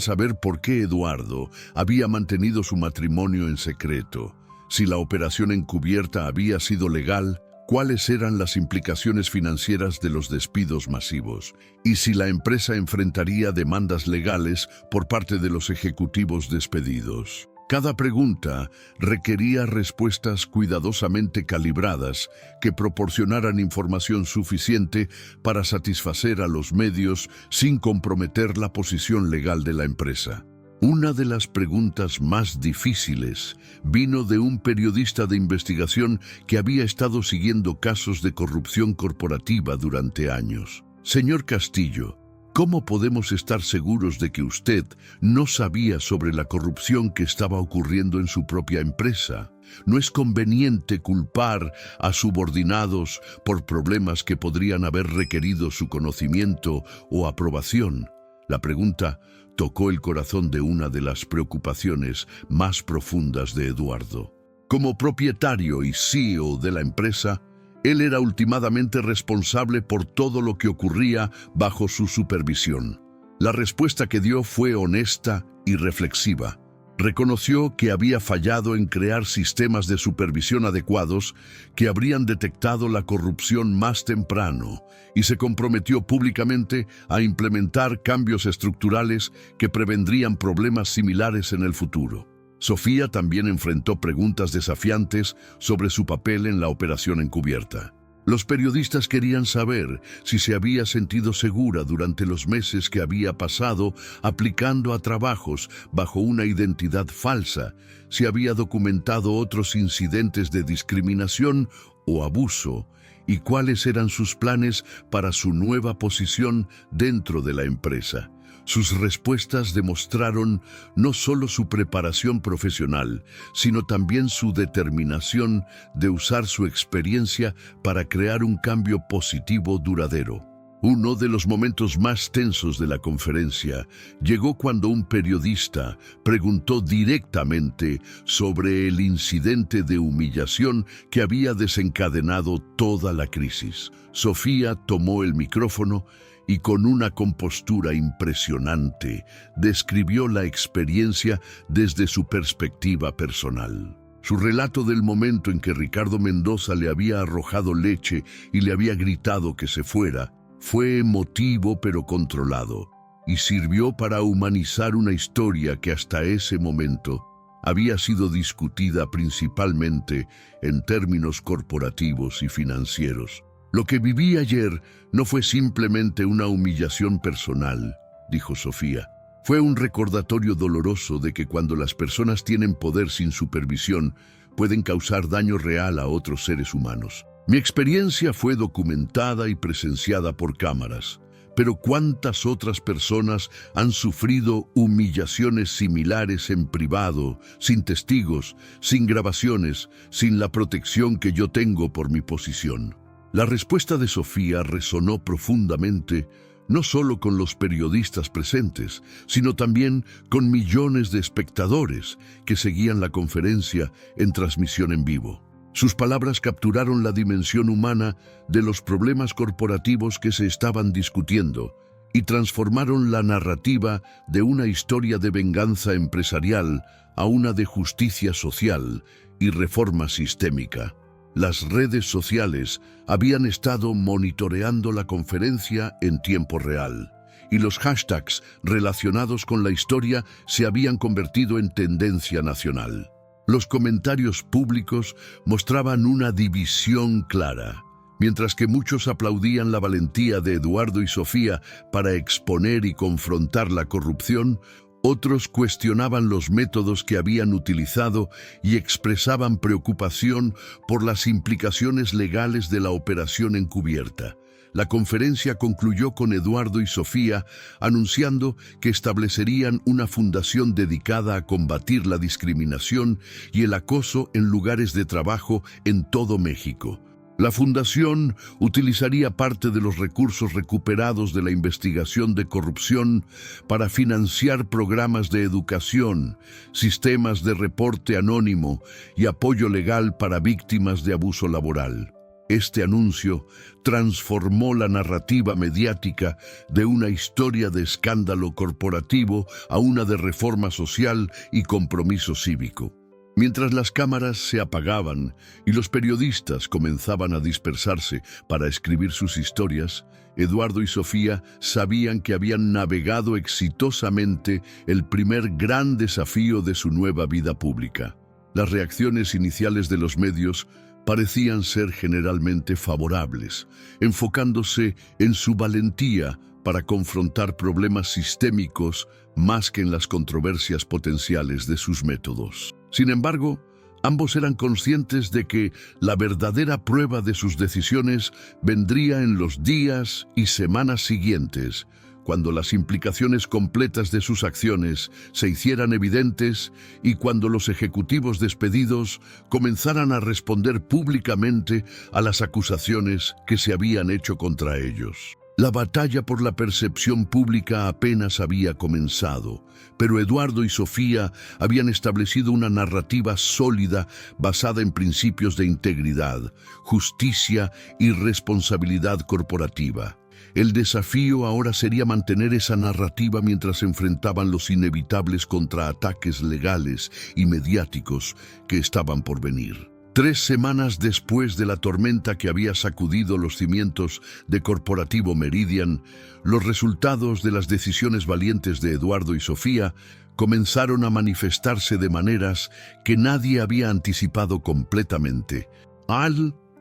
saber por qué Eduardo había mantenido su matrimonio en secreto, si la operación encubierta había sido legal, cuáles eran las implicaciones financieras de los despidos masivos y si la empresa enfrentaría demandas legales por parte de los ejecutivos despedidos. Cada pregunta requería respuestas cuidadosamente calibradas que proporcionaran información suficiente para satisfacer a los medios sin comprometer la posición legal de la empresa. Una de las preguntas más difíciles vino de un periodista de investigación que había estado siguiendo casos de corrupción corporativa durante años. Señor Castillo, ¿cómo podemos estar seguros de que usted no sabía sobre la corrupción que estaba ocurriendo en su propia empresa? No es conveniente culpar a subordinados por problemas que podrían haber requerido su conocimiento o aprobación. La pregunta tocó el corazón de una de las preocupaciones más profundas de Eduardo. Como propietario y CEO de la empresa, él era últimamente responsable por todo lo que ocurría bajo su supervisión. La respuesta que dio fue honesta y reflexiva. Reconoció que había fallado en crear sistemas de supervisión adecuados que habrían detectado la corrupción más temprano y se comprometió públicamente a implementar cambios estructurales que prevendrían problemas similares en el futuro. Sofía también enfrentó preguntas desafiantes sobre su papel en la operación encubierta. Los periodistas querían saber si se había sentido segura durante los meses que había pasado aplicando a trabajos bajo una identidad falsa, si había documentado otros incidentes de discriminación o abuso, y cuáles eran sus planes para su nueva posición dentro de la empresa. Sus respuestas demostraron no solo su preparación profesional, sino también su determinación de usar su experiencia para crear un cambio positivo duradero. Uno de los momentos más tensos de la conferencia llegó cuando un periodista preguntó directamente sobre el incidente de humillación que había desencadenado toda la crisis. Sofía tomó el micrófono y con una compostura impresionante describió la experiencia desde su perspectiva personal. Su relato del momento en que Ricardo Mendoza le había arrojado leche y le había gritado que se fuera fue emotivo pero controlado y sirvió para humanizar una historia que hasta ese momento había sido discutida principalmente en términos corporativos y financieros. Lo que viví ayer no fue simplemente una humillación personal, dijo Sofía. Fue un recordatorio doloroso de que cuando las personas tienen poder sin supervisión, pueden causar daño real a otros seres humanos. Mi experiencia fue documentada y presenciada por cámaras, pero ¿cuántas otras personas han sufrido humillaciones similares en privado, sin testigos, sin grabaciones, sin la protección que yo tengo por mi posición? La respuesta de Sofía resonó profundamente, no solo con los periodistas presentes, sino también con millones de espectadores que seguían la conferencia en transmisión en vivo. Sus palabras capturaron la dimensión humana de los problemas corporativos que se estaban discutiendo y transformaron la narrativa de una historia de venganza empresarial a una de justicia social y reforma sistémica. Las redes sociales habían estado monitoreando la conferencia en tiempo real, y los hashtags relacionados con la historia se habían convertido en tendencia nacional. Los comentarios públicos mostraban una división clara. Mientras que muchos aplaudían la valentía de Eduardo y Sofía para exponer y confrontar la corrupción, otros cuestionaban los métodos que habían utilizado y expresaban preocupación por las implicaciones legales de la operación encubierta. La conferencia concluyó con Eduardo y Sofía anunciando que establecerían una fundación dedicada a combatir la discriminación y el acoso en lugares de trabajo en todo México. La fundación utilizaría parte de los recursos recuperados de la investigación de corrupción para financiar programas de educación, sistemas de reporte anónimo y apoyo legal para víctimas de abuso laboral. Este anuncio transformó la narrativa mediática de una historia de escándalo corporativo a una de reforma social y compromiso cívico. Mientras las cámaras se apagaban y los periodistas comenzaban a dispersarse para escribir sus historias, Eduardo y Sofía sabían que habían navegado exitosamente el primer gran desafío de su nueva vida pública. Las reacciones iniciales de los medios parecían ser generalmente favorables, enfocándose en su valentía para confrontar problemas sistémicos más que en las controversias potenciales de sus métodos. Sin embargo, ambos eran conscientes de que la verdadera prueba de sus decisiones vendría en los días y semanas siguientes, cuando las implicaciones completas de sus acciones se hicieran evidentes y cuando los ejecutivos despedidos comenzaran a responder públicamente a las acusaciones que se habían hecho contra ellos. La batalla por la percepción pública apenas había comenzado, pero Eduardo y Sofía habían establecido una narrativa sólida basada en principios de integridad, justicia y responsabilidad corporativa. El desafío ahora sería mantener esa narrativa mientras enfrentaban los inevitables contraataques legales y mediáticos que estaban por venir. 3 semanas después de la tormenta que había sacudido los cimientos de Corporativo Meridian, los resultados de las decisiones valientes de Eduardo y Sofía comenzaron a manifestarse de maneras que nadie había anticipado completamente.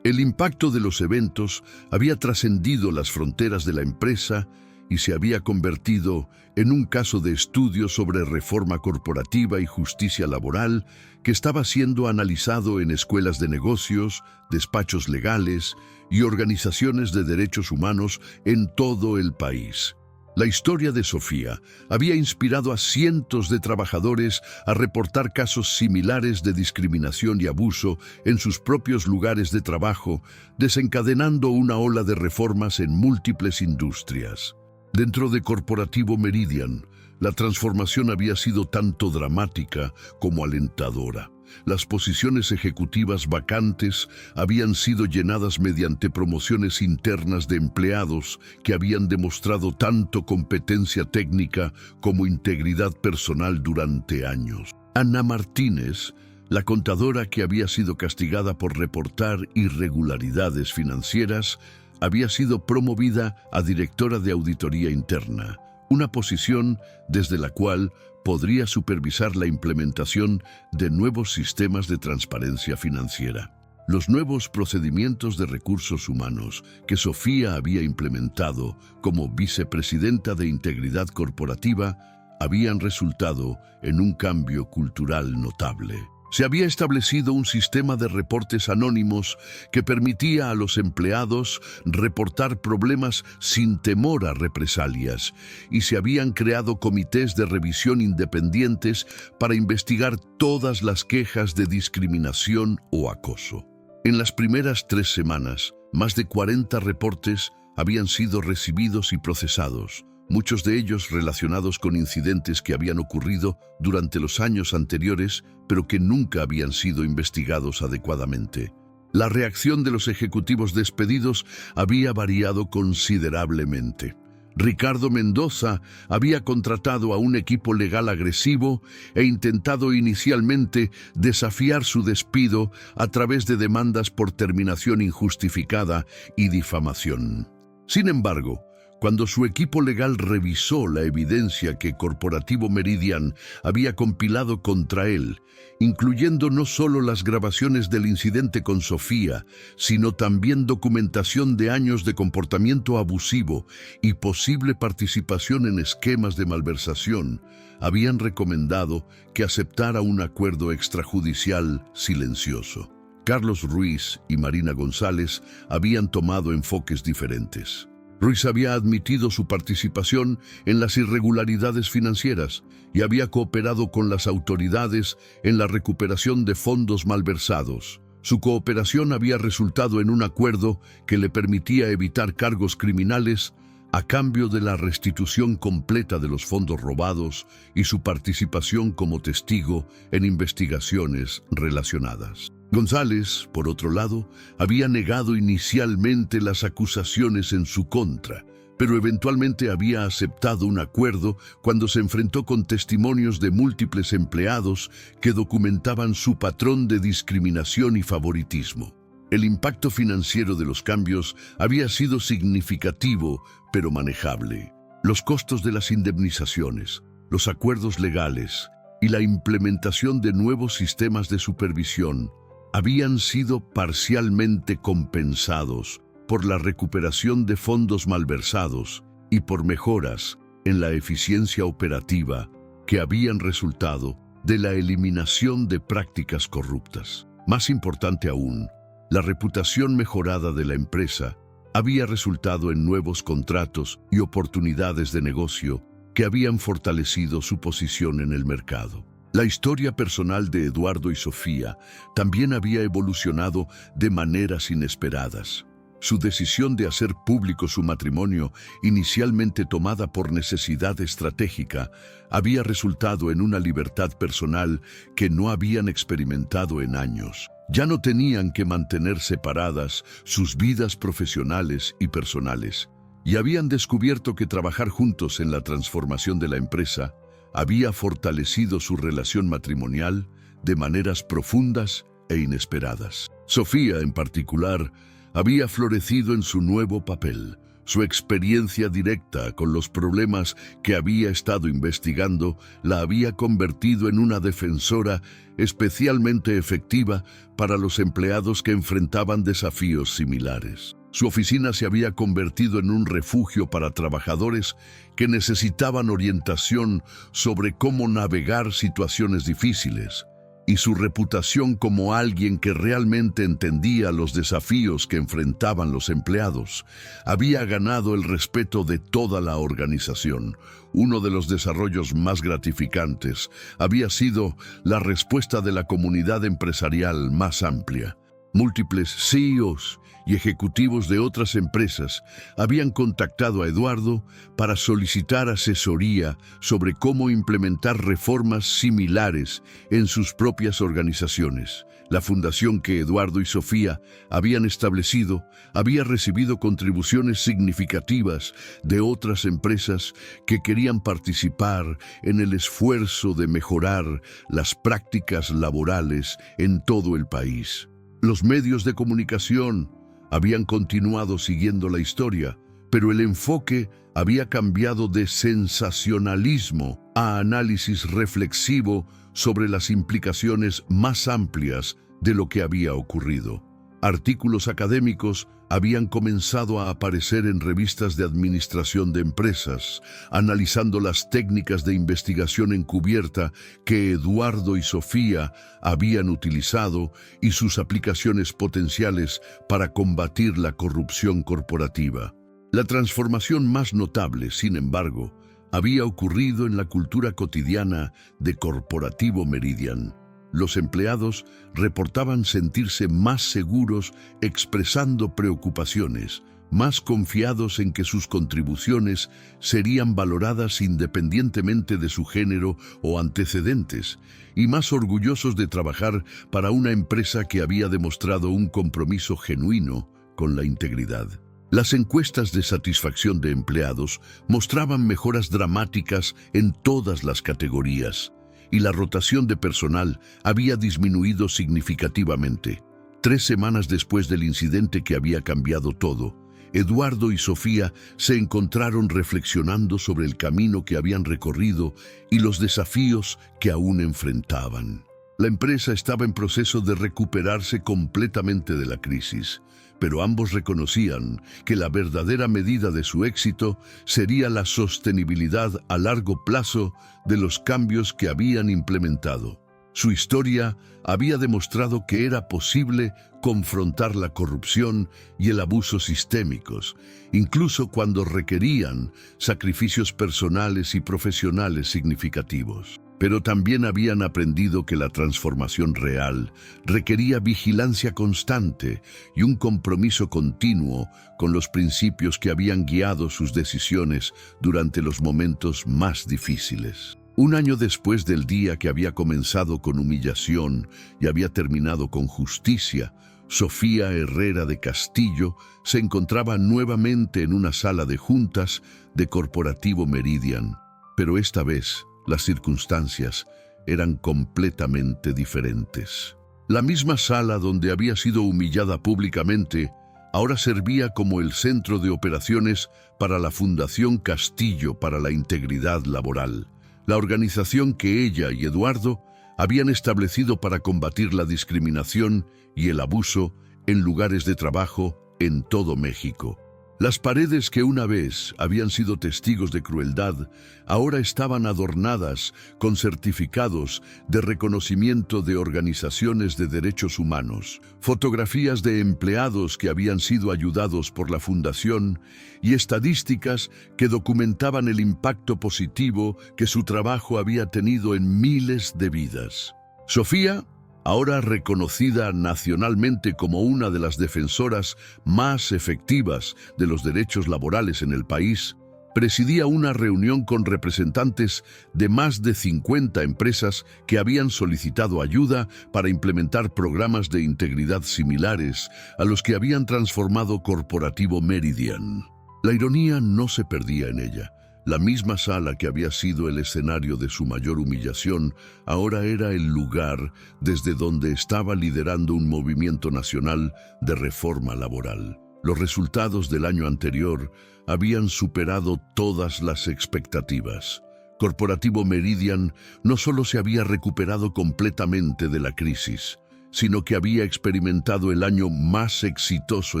El impacto de los eventos había trascendido las fronteras de la empresa y se había convertido en un caso de estudio sobre reforma corporativa y justicia laboral que estaba siendo analizado en escuelas de negocios, despachos legales y organizaciones de derechos humanos en todo el país. La historia de Sofía había inspirado a cientos de trabajadores a reportar casos similares de discriminación y abuso en sus propios lugares de trabajo, desencadenando una ola de reformas en múltiples industrias. Dentro de Corporativo Meridian, la transformación había sido tanto dramática como alentadora. Las posiciones ejecutivas vacantes habían sido llenadas mediante promociones internas de empleados que habían demostrado tanto competencia técnica como integridad personal durante años. Ana Martínez, la contadora que había sido castigada por reportar irregularidades financieras, había sido promovida a directora de auditoría interna, una posición desde la cual podría supervisar la implementación de nuevos sistemas de transparencia financiera. Los nuevos procedimientos de recursos humanos que Sofía había implementado como vicepresidenta de Integridad Corporativa habían resultado en un cambio cultural notable. Se había establecido un sistema de reportes anónimos que permitía a los empleados reportar problemas sin temor a represalias, y se habían creado comités de revisión independientes para investigar todas las quejas de discriminación o acoso. En las primeras 3 semanas, más de 40 reportes habían sido recibidos y procesados, muchos de ellos relacionados con incidentes que habían ocurrido durante los años anteriores, pero que nunca habían sido investigados adecuadamente. La reacción de los ejecutivos despedidos había variado considerablemente. Ricardo Mendoza había contratado a un equipo legal agresivo e intentado inicialmente desafiar su despido a través de demandas por terminación injustificada y difamación. Sin embargo, cuando su equipo legal revisó la evidencia que Corporativo Meridian había compilado contra él, incluyendo no solo las grabaciones del incidente con Sofía, sino también documentación de años de comportamiento abusivo y posible participación en esquemas de malversación, habían recomendado que aceptara un acuerdo extrajudicial silencioso. Carlos Ruiz y Marina González habían tomado enfoques diferentes. Ruiz había admitido su participación en las irregularidades financieras y había cooperado con las autoridades en la recuperación de fondos malversados. Su cooperación había resultado en un acuerdo que le permitía evitar cargos criminales a cambio de la restitución completa de los fondos robados y su participación como testigo en investigaciones relacionadas. González, por otro lado, había negado inicialmente las acusaciones en su contra, pero eventualmente había aceptado un acuerdo cuando se enfrentó con testimonios de múltiples empleados que documentaban su patrón de discriminación y favoritismo. El impacto financiero de los cambios había sido significativo, pero manejable. Los costos de las indemnizaciones, los acuerdos legales y la implementación de nuevos sistemas de supervisión habían sido parcialmente compensados por la recuperación de fondos malversados y por mejoras en la eficiencia operativa que habían resultado de la eliminación de prácticas corruptas. Más importante aún, la reputación mejorada de la empresa había resultado en nuevos contratos y oportunidades de negocio que habían fortalecido su posición en el mercado. La historia personal de Eduardo y Sofía también había evolucionado de maneras inesperadas. Su decisión de hacer público su matrimonio, inicialmente tomada por necesidad estratégica, había resultado en una libertad personal que no habían experimentado en años. Ya no tenían que mantener separadas sus vidas profesionales y personales, y habían descubierto que trabajar juntos en la transformación de la empresa había fortalecido su relación matrimonial de maneras profundas e inesperadas. Sofía, en particular, había florecido en su nuevo papel. Su experiencia directa con los problemas que había estado investigando la había convertido en una defensora especialmente efectiva para los empleados que enfrentaban desafíos similares. Su oficina se había convertido en un refugio para trabajadores que necesitaban orientación sobre cómo navegar situaciones difíciles, y su reputación como alguien que realmente entendía los desafíos que enfrentaban los empleados había ganado el respeto de toda la organización. Uno de los desarrollos más gratificantes había sido la respuesta de la comunidad empresarial más amplia. Múltiples CEOs y ejecutivos de otras empresas habían contactado a Eduardo para solicitar asesoría sobre cómo implementar reformas similares en sus propias organizaciones. La fundación que Eduardo y Sofía habían establecido había recibido contribuciones significativas de otras empresas que querían participar en el esfuerzo de mejorar las prácticas laborales en todo el país. Los medios de comunicación habían continuado siguiendo la historia, pero el enfoque había cambiado de sensacionalismo a análisis reflexivo sobre las implicaciones más amplias de lo que había ocurrido. Artículos académicos habían comenzado a aparecer en revistas de administración de empresas, analizando las técnicas de investigación encubierta que Eduardo y Sofía habían utilizado y sus aplicaciones potenciales para combatir la corrupción corporativa. La transformación más notable, sin embargo, había ocurrido en la cultura cotidiana de Corporativo Meridian. Los empleados reportaban sentirse más seguros expresando preocupaciones, más confiados en que sus contribuciones serían valoradas independientemente de su género o antecedentes, y más orgullosos de trabajar para una empresa que había demostrado un compromiso genuino con la integridad. Las encuestas de satisfacción de empleados mostraban mejoras dramáticas en todas las categorías, y la rotación de personal había disminuido significativamente. 3 semanas después del incidente que había cambiado todo, Eduardo y Sofía se encontraron reflexionando sobre el camino que habían recorrido y los desafíos que aún enfrentaban. La empresa estaba en proceso de recuperarse completamente de la crisis, pero ambos reconocían que la verdadera medida de su éxito sería la sostenibilidad a largo plazo de los cambios que habían implementado. Su historia había demostrado que era posible confrontar la corrupción y el abuso sistémicos, incluso cuando requerían sacrificios personales y profesionales significativos. Pero también habían aprendido que la transformación real requería vigilancia constante y un compromiso continuo con los principios que habían guiado sus decisiones durante los momentos más difíciles. Un año después del día que había comenzado con humillación y había terminado con justicia, Sofía Herrera de Castillo se encontraba nuevamente en una sala de juntas de Corporativo Meridian, pero esta vez las circunstancias eran completamente diferentes. La misma sala donde había sido humillada públicamente ahora servía como el centro de operaciones para la Fundación Castillo para la Integridad Laboral, la organización que ella y Eduardo habían establecido para combatir la discriminación y el abuso en lugares de trabajo en todo México. Las paredes que una vez habían sido testigos de crueldad, ahora estaban adornadas con certificados de reconocimiento de organizaciones de derechos humanos, fotografías de empleados que habían sido ayudados por la fundación y estadísticas que documentaban el impacto positivo que su trabajo había tenido en miles de vidas. Sofía, ahora reconocida nacionalmente como una de las defensoras más efectivas de los derechos laborales en el país, presidía una reunión con representantes de más de 50 empresas que habían solicitado ayuda para implementar programas de integridad similares a los que habían transformado Corporativo Meridian. La ironía no se perdía en ella. La misma sala que había sido el escenario de su mayor humillación, ahora era el lugar desde donde estaba liderando un movimiento nacional de reforma laboral. Los resultados del año anterior habían superado todas las expectativas. Corporativo Meridian no solo se había recuperado completamente de la crisis, sino que había experimentado el año más exitoso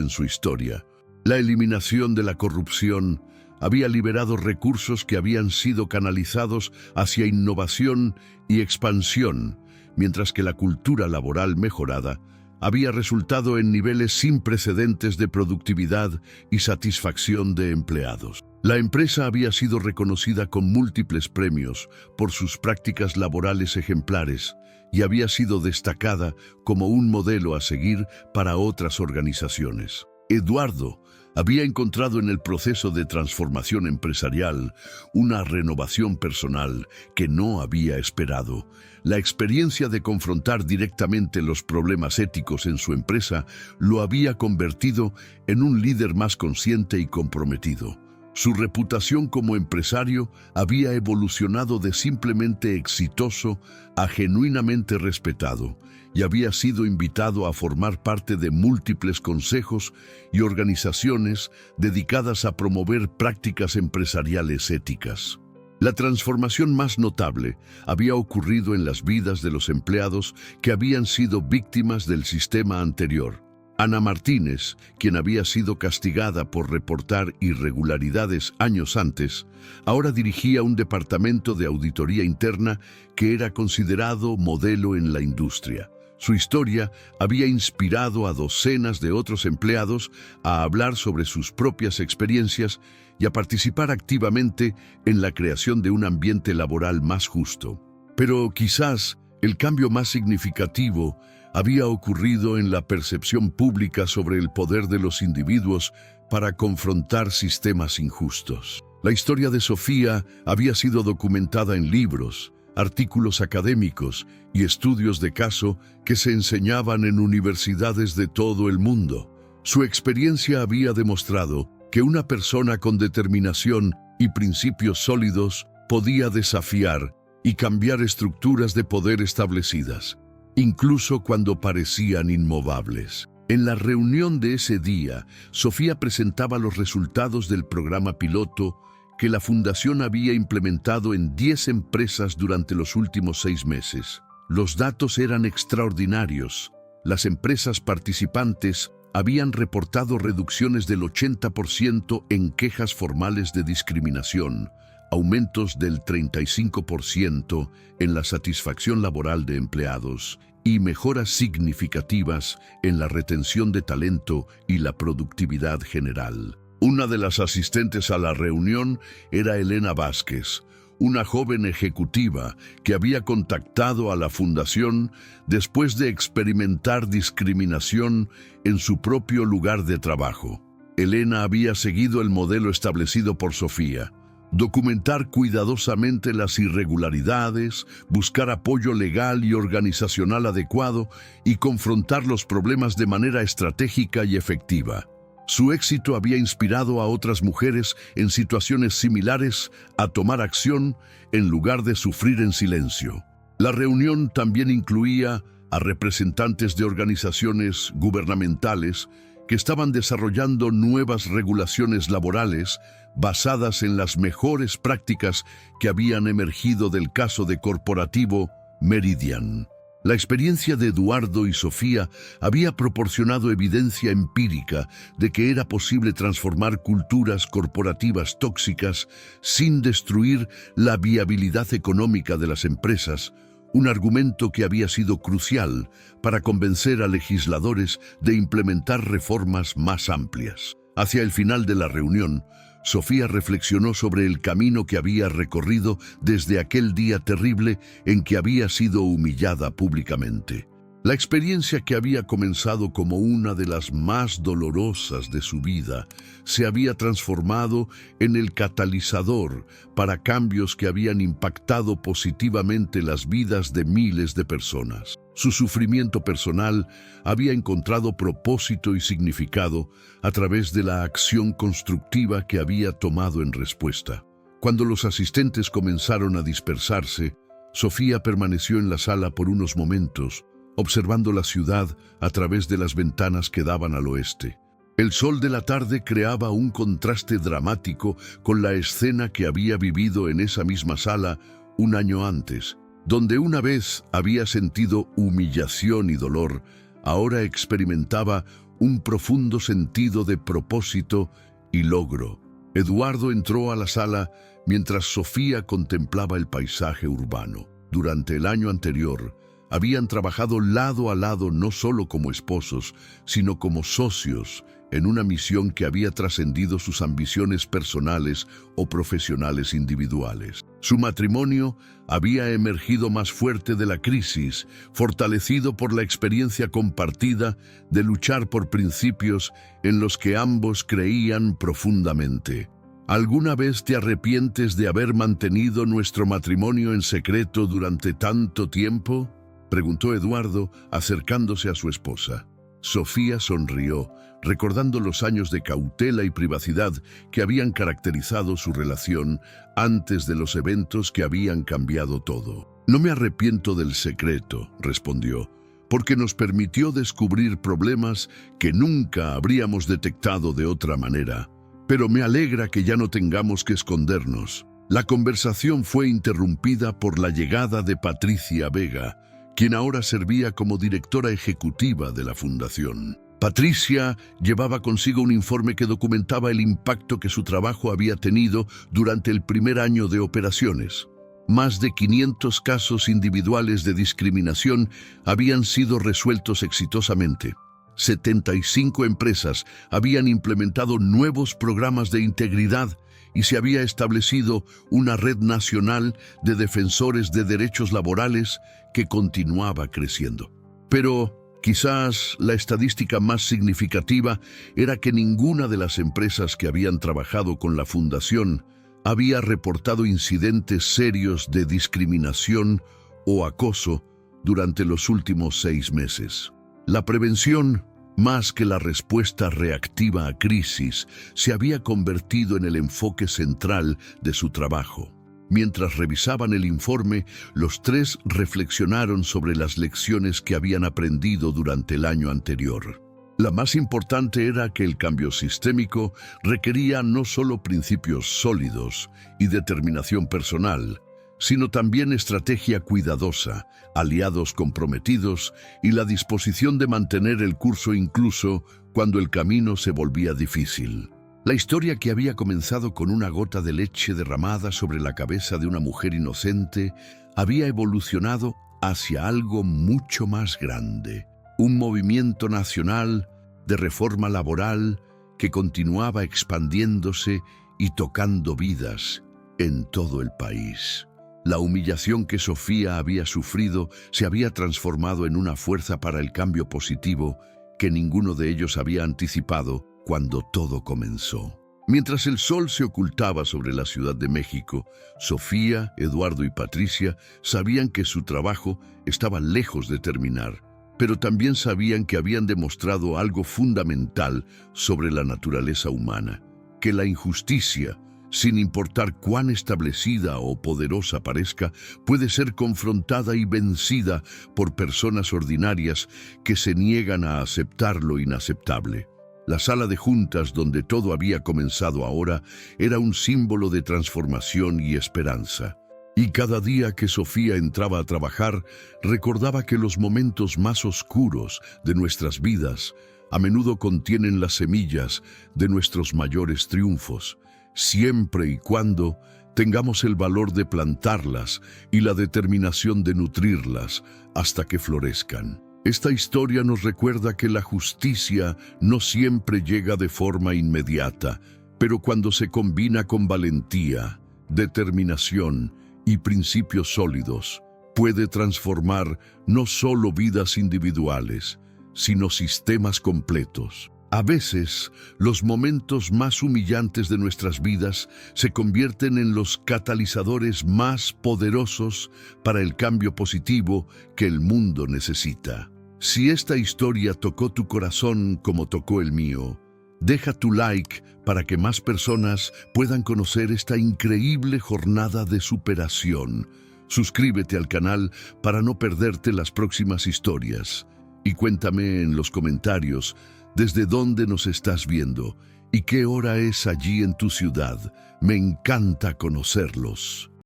en su historia. La eliminación de la corrupción había liberado recursos que habían sido canalizados hacia innovación y expansión, mientras que la cultura laboral mejorada había resultado en niveles sin precedentes de productividad y satisfacción de empleados. La empresa había sido reconocida con múltiples premios por sus prácticas laborales ejemplares y había sido destacada como un modelo a seguir para otras organizaciones. Eduardo había encontrado en el proceso de transformación empresarial una renovación personal que no había esperado. La experiencia de confrontar directamente los problemas éticos en su empresa lo había convertido en un líder más consciente y comprometido. Su reputación como empresario había evolucionado de simplemente exitoso a genuinamente respetado, y había sido invitado a formar parte de múltiples consejos y organizaciones dedicadas a promover prácticas empresariales éticas. La transformación más notable había ocurrido en las vidas de los empleados que habían sido víctimas del sistema anterior. Ana Martínez, quien había sido castigada por reportar irregularidades años antes, ahora dirigía un departamento de auditoría interna que era considerado modelo en la industria. Su historia había inspirado a docenas de otros empleados a hablar sobre sus propias experiencias y a participar activamente en la creación de un ambiente laboral más justo. Pero quizás el cambio más significativo había ocurrido en la percepción pública sobre el poder de los individuos para confrontar sistemas injustos. La historia de Sofía había sido documentada en libros, artículos académicos y estudios de caso que se enseñaban en universidades de todo el mundo. Su experiencia había demostrado que una persona con determinación y principios sólidos podía desafiar y cambiar estructuras de poder establecidas, incluso cuando parecían inmovables. En la reunión de ese día, Sofía presentaba los resultados del programa piloto que la Fundación había implementado en 10 empresas durante los últimos 6 meses. Los datos eran extraordinarios. Las empresas participantes habían reportado reducciones del 80% en quejas formales de discriminación, aumentos del 35% en la satisfacción laboral de empleados y mejoras significativas en la retención de talento y la productividad general. Una de las asistentes a la reunión era Elena Vázquez, una joven ejecutiva que había contactado a la Fundación después de experimentar discriminación en su propio lugar de trabajo. Elena había seguido el modelo establecido por Sofía: documentar cuidadosamente las irregularidades, buscar apoyo legal y organizacional adecuado y confrontar los problemas de manera estratégica y efectiva. Su éxito había inspirado a otras mujeres en situaciones similares a tomar acción en lugar de sufrir en silencio. La reunión también incluía a representantes de organizaciones gubernamentales que estaban desarrollando nuevas regulaciones laborales basadas en las mejores prácticas que habían emergido del caso de corporativo Meridian. La experiencia de Eduardo y Sofía había proporcionado evidencia empírica de que era posible transformar culturas corporativas tóxicas sin destruir la viabilidad económica de las empresas, un argumento que había sido crucial para convencer a legisladores de implementar reformas más amplias. Hacia el final de la reunión, Sofía reflexionó sobre el camino que había recorrido desde aquel día terrible en que había sido humillada públicamente. La experiencia que había comenzado como una de las más dolorosas de su vida se había transformado en el catalizador para cambios que habían impactado positivamente las vidas de miles de personas. Su sufrimiento personal había encontrado propósito y significado a través de la acción constructiva que había tomado en respuesta. Cuando los asistentes comenzaron a dispersarse, Sofía permaneció en la sala por unos momentos, observando la ciudad a través de las ventanas que daban al oeste. El sol de la tarde creaba un contraste dramático con la escena que había vivido en esa misma sala un año antes, donde una vez había sentido humillación y dolor, ahora experimentaba un profundo sentido de propósito y logro. Eduardo entró a la sala mientras Sofía contemplaba el paisaje urbano. Durante el año anterior, habían trabajado lado a lado no solo como esposos, sino como socios en una misión que había trascendido sus ambiciones personales o profesionales individuales. Su matrimonio había emergido más fuerte de la crisis, fortalecido por la experiencia compartida de luchar por principios en los que ambos creían profundamente. ¿Alguna vez te arrepientes de haber mantenido nuestro matrimonio en secreto durante tanto tiempo?, preguntó Eduardo, acercándose a su esposa. Sofía sonrió, recordando los años de cautela y privacidad que habían caracterizado su relación antes de los eventos que habían cambiado todo. No me arrepiento del secreto, respondió, porque nos permitió descubrir problemas que nunca habríamos detectado de otra manera. Pero me alegra que ya no tengamos que escondernos. La conversación fue interrumpida por la llegada de Patricia Vega, quien ahora servía como directora ejecutiva de la Fundación. Patricia llevaba consigo un informe que documentaba el impacto que su trabajo había tenido durante el primer año de operaciones. Más de 500 casos individuales de discriminación habían sido resueltos exitosamente. 75 empresas habían implementado nuevos programas de integridad y se había establecido una red nacional de defensores de derechos laborales que continuaba creciendo. Pero quizás la estadística más significativa era que ninguna de las empresas que habían trabajado con la Fundación había reportado incidentes serios de discriminación o acoso durante los últimos 6 meses. La prevención, más que la respuesta reactiva a crisis, se había convertido en el enfoque central de su trabajo. Mientras revisaban el informe, los 3 reflexionaron sobre las lecciones que habían aprendido durante el año anterior. La más importante era que el cambio sistémico requería no solo principios sólidos y determinación personal, sino también estrategia cuidadosa, aliados comprometidos y la disposición de mantener el curso incluso cuando el camino se volvía difícil. La historia, que había comenzado con una gota de leche derramada sobre la cabeza de una mujer inocente, había evolucionado hacia algo mucho más grande. Un movimiento nacional de reforma laboral que continuaba expandiéndose y tocando vidas en todo el país. La humillación que Sofía había sufrido se había transformado en una fuerza para el cambio positivo que ninguno de ellos había anticipado cuando todo comenzó. Mientras el sol se ocultaba sobre la Ciudad de México, Sofía, Eduardo y Patricia sabían que su trabajo estaba lejos de terminar, pero también sabían que habían demostrado algo fundamental sobre la naturaleza humana, que la injusticia, sin importar cuán establecida o poderosa parezca, puede ser confrontada y vencida por personas ordinarias que se niegan a aceptar lo inaceptable. La sala de juntas donde todo había comenzado ahora era un símbolo de transformación y esperanza. Y cada día que Sofía entraba a trabajar, recordaba que los momentos más oscuros de nuestras vidas a menudo contienen las semillas de nuestros mayores triunfos, siempre y cuando tengamos el valor de plantarlas y la determinación de nutrirlas hasta que florezcan. Esta historia nos recuerda que la justicia no siempre llega de forma inmediata, pero cuando se combina con valentía, determinación y principios sólidos, puede transformar no solo vidas individuales, sino sistemas completos. A veces, los momentos más humillantes de nuestras vidas se convierten en los catalizadores más poderosos para el cambio positivo que el mundo necesita. Si esta historia tocó tu corazón como tocó el mío, deja tu like para que más personas puedan conocer esta increíble jornada de superación. Suscríbete al canal para no perderte las próximas historias. Y cuéntame en los comentarios desde dónde nos estás viendo y qué hora es allí en tu ciudad. Me encanta conocerlos.